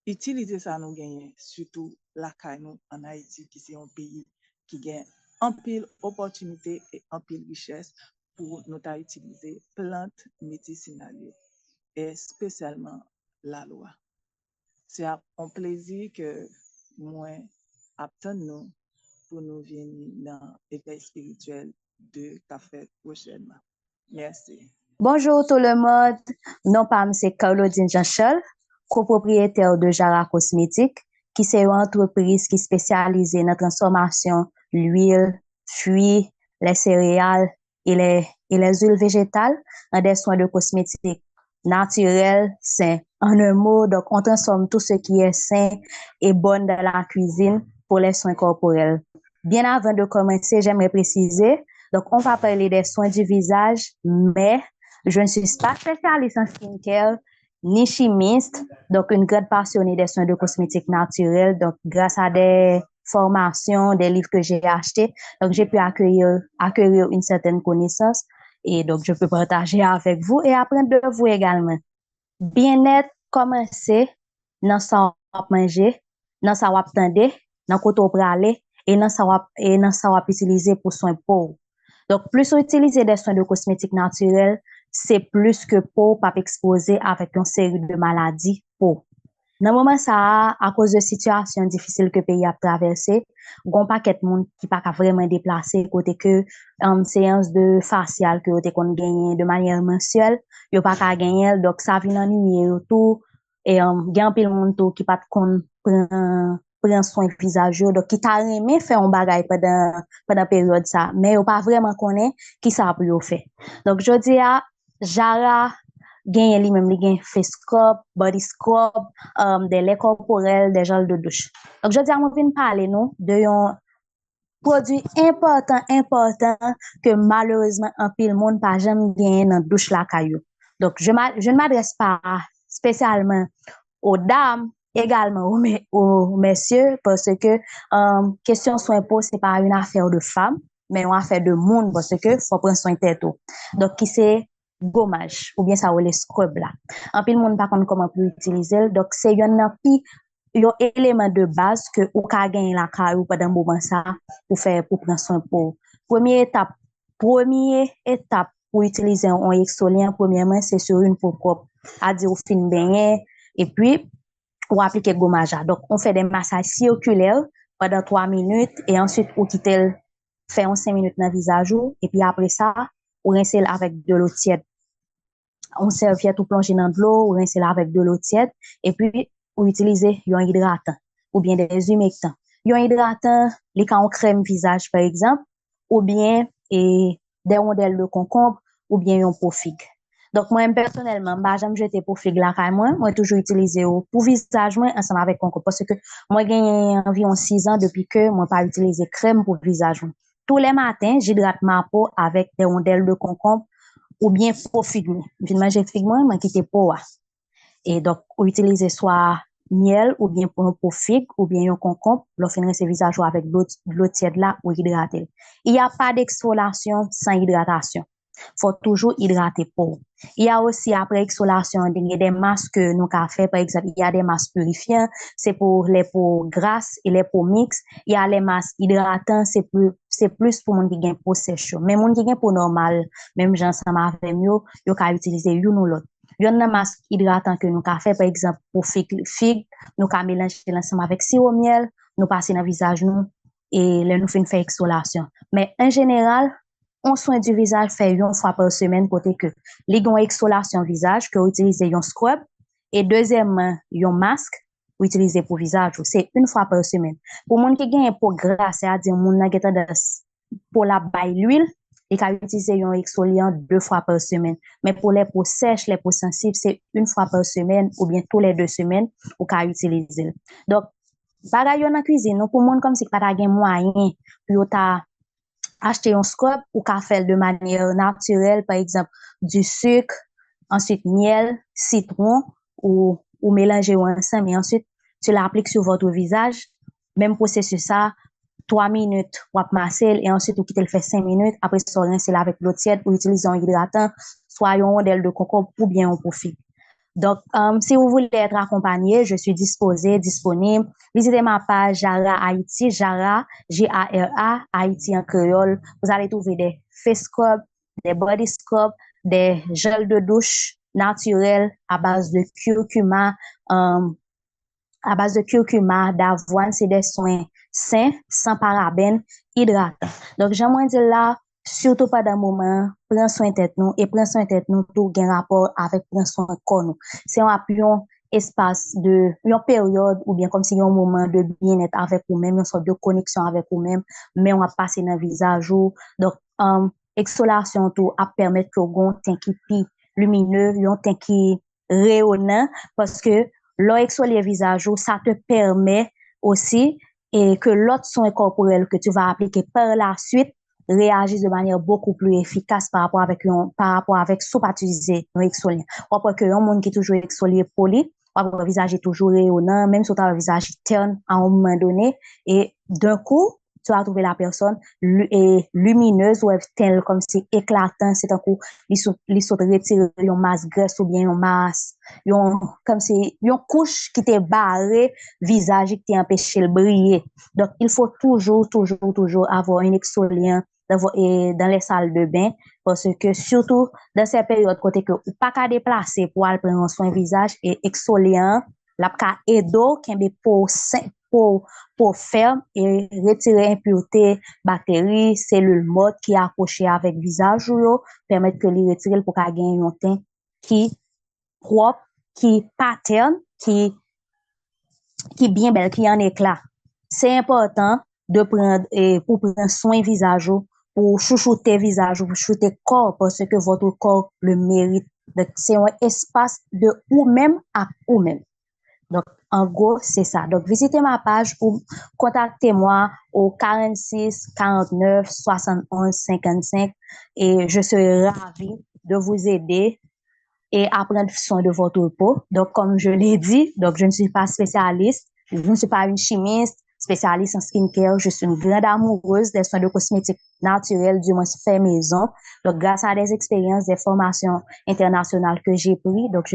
utiliser ça nous gagner surtout la caille nous en Haïti qui c'est un pays qui gagne en pile opportunité et en pile richesse pour nous utiliser plantes médicinales et spécialement la loi. C'est un plaisir que moi attends nous pour nous venir dans l'éveil spirituel de café prochainement. Merci. Bonjour tout le monde. Non pas c'est Caroline Jean-Charles, copropriétaire de Jara Cosmétique, qui c'est une entreprise qui est spécialisée dans la transformation l'huile, fruits, les céréales et les huiles végétales en des soins de cosmétiques naturels, sains. En un mot, donc on transforme tout ce qui est sain et bon dans la cuisine pour les soins corporels. Bien avant de commencer, j'aimerais préciser, donc on va parler des soins du visage, mais je ne suis pas spécialiste en skincare ni chimiste, donc une grande passionnée des soins de cosmétiques naturels. Donc grâce à des formations, des livres que j'ai achetés, donc j'ai pu acquérir une certaine connaissance et donc je peux partager avec vous et apprendre de vous également. Bien-être commencer dans ça manger, dans ça attendre, dans côté praler et dans ça utiliser pour soin peau. Donc plus on utilise des soins de cosmétiques naturels, c'est plus que peau pas exposé avec une série de maladies peau. Dans moment ça à cause de situation difficile que pays a traversé, gon paquet monde qui pas vraiment déplacer côté que séance de facial que te kon gagner de manière mensuelle, yo pas ka gagner donc ça vient ennuyer tout et gen pile monde tout qui pas kon prend soin visage donc qui t'a aimé faire un bagage pendant période ça mais yo pas vraiment connaît qui ça pour yo faire. Donc je dis à Jara gagne lui-même li gagne face scrub, body scrub, des laits corporels, des gels de douche. Donc je dis à moi vinn parler nous de un produit important que malheureusement un pile monde pas jamais gagné dans douche la caillou. Donc je ne m'adresse pas spécialement aux dames, également aux messieurs parce que question soin peau c'est pas une affaire de femme mais une affaire de monde parce que faut prendre soin tête. Donc qui c'est gommage ou bien ça ou les scrub là. En pile monde pas connaît comment pour utiliser donc c'est un élément de base que ou ka gagner la caillou pendant moment ça pour prendre soin pour première étape pour utiliser un exfoliant premièrement c'est sur une peau propre à dire au fin baigner, et puis, ou appliquer gommage. Donc, on fait des massages circulaires pendant 3 minutes, et ensuite, on quitte fait 5 minutes dans le visage, et puis après ça, on rince avec de l'eau tiède. On serviette ou plonger dans de l'eau, ou rincer avec de l'eau tiède, et puis, on utilise un hydratant, ou bien des humectants. Un hydratant, les cas en crème visage, par exemple, ou bien des rondelles de concombre, ou bien un pot figue. Donc, moi, personnellement, j'aime jeter pour figue la caille, moi, toujours utiliser pour visage, moi, ensemble avec concombre, parce que moi, j'ai environ 6 ans depuis que moi, pas utiliser crème pour visage. Tous les matins, j'hydrate ma peau avec des rondelles de concombre, ou bien pot figue. Je mange figue, moi, quitte peau. Et donc, on utilise soit miel, ou bien pour un pot figue, ou bien un concombre, l'on finit ses visages avec l'eau tiède là, ou hydrater. Il n'y a pas d'exfoliation sans hydratation. Faut toujours hydrater peau. Il y a aussi, après exfoliation, il y a des masques que nous avons fait, par exemple, il y a des masques purifiants, c'est pour les peaux grasses et les peaux mixtes. Il y a les masques hydratants, c'est plus pour les gens qui ont peau sèche. Mais les gens qui ont peau normale, même gens qui avec nous, ils peuvent utiliser une ou l'autre. Il y a un masque hydratant que nous avons fait, par exemple, pour figue, nous avons mélangé l'ensemble avec sirop miel, nous passons dans le visage, nous, et là, nous faisons une exfoliation. Mais en général, on soin du visage fait une fois par semaine, côté que les gens exfoliation visage, que vous utilisez un scrub, et deuxièmement, un masque, vous utilisez pour visage, c'est une fois par semaine. Pour les gens qui ont une peau grasse, c'est-à-dire, les gens qui ont pour la baille l'huile, et qui utilisent un exfoliant 2 fois par semaine. Mais pour les peaux sèches, les peaux sensibles, c'est une fois par semaine, ou bien tous les 2 semaines, ou qui utiliser. Donc, bagaille dans la cuisine, pour les gens comme si pas de moyen, pour acheter un scrub ou qu'à faire de manière naturelle, par exemple, du sucre, ensuite miel, citron, ou mélanger ensemble, et ensuite, tu l'appliques sur votre visage. Même processus ça, 3 minutes, ou masser, et ensuite, vous quittez le fait 5 minutes, après, ça, rincer avec l'eau tiède, ou utiliser un hydratant, soit une rondelle de concombre, ou bien un pot figue. Donc, si vous voulez être accompagné, je suis disponible. Visitez ma page Jara Haïti, Jara, G-A-R-A, Haïti en créole. Vous allez trouver des face scrub, des body scrub, des gels de douche naturels à base de curcuma, d'avoine. C'est des soins sains, sans parabènes, hydratants. Donc, j'aimerais dire là, surtout pas d'un moment, prends soin de tête nous, et prends soin de tête nous, tout gain rapport avec prendre soin de corps nous. C'est un espace de, une période, ou bien comme si un moment de bien-être avec vous-même, une sorte de connexion avec vous-même, mais on va passer dans le visage. Donc, exfoliation tout, à permettre que vous teint qui plus lumineux, un teint qui rayonnant, parce que l'exfolier le visage, ça te permet aussi, et que l'autre soin corporel que tu vas appliquer par la suite, réagissent de manière beaucoup plus efficace par rapport avec sous pas utiliser un exfoliant. Parce que un monde qui toujours exfolié poli, le visage est toujours rayonnant, même si tu as le visage terne à un moment donné, et d'un coup, tu vas trouver la personne lumineuse ou telle comme si éclatant, c'est un coup, il saute retirer une masse graisse ou bien une masse, comme si une couche qui t'est barré, visage qui t'empêché de briller. Donc, il faut toujours avoir un exfoliant dans les salles de bain, parce que surtout dans ces périodes côté que ou pas qu'à déplacer pour aller prendre soin visage, et exfoliant la ka aider kembe pour ferme et retirer impureté, bactéries, cellules mortes qui accrochées avec visage ou permettre que les retirer pour qu'à gagner un teint qui propre, qui pattern, qui bien belle, qui en éclat. C'est important de prendre pour prendre soin visage, pour chouchouter visage, pour chouchouter corps, parce que votre corps le mérite. C'est un espace de vous-même à vous-même. Donc, en gros, c'est ça. Donc, visitez ma page ou contactez-moi au 46 49 71 55 et je serai ravie de vous aider et à prendre soin de votre peau. Donc, comme je l'ai dit, donc je ne suis pas spécialiste, je ne suis pas une chimiste, spécialiste en skincare, je suis une grande amoureuse des soins de cosmétiques naturels, du moins fait maison. Donc, grâce à des expériences, des formations internationales que j'ai prises, donc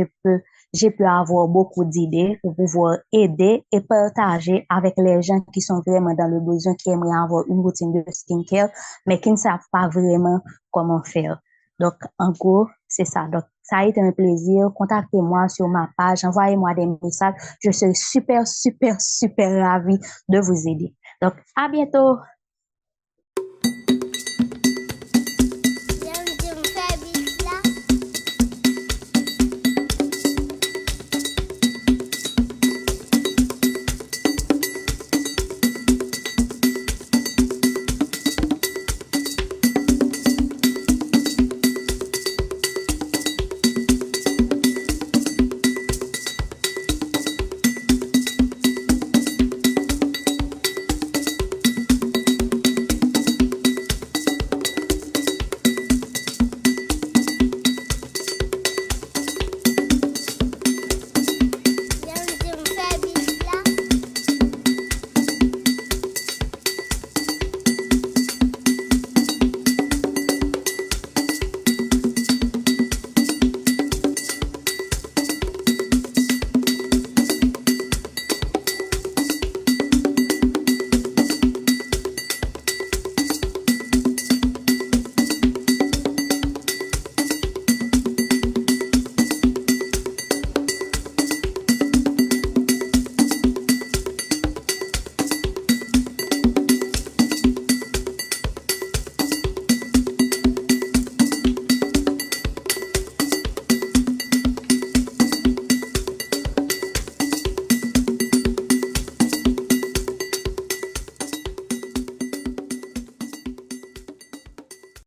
j'ai pu avoir beaucoup d'idées pour pouvoir aider et partager avec les gens qui sont vraiment dans le besoin, qui aimeraient avoir une routine de skincare, mais qui ne savent pas vraiment comment faire. Donc, en gros, c'est ça. Donc, Ça a été un plaisir. Contactez-moi sur ma page, envoyez-moi des messages. Je serai super, super, super ravie de vous aider. Donc, à bientôt.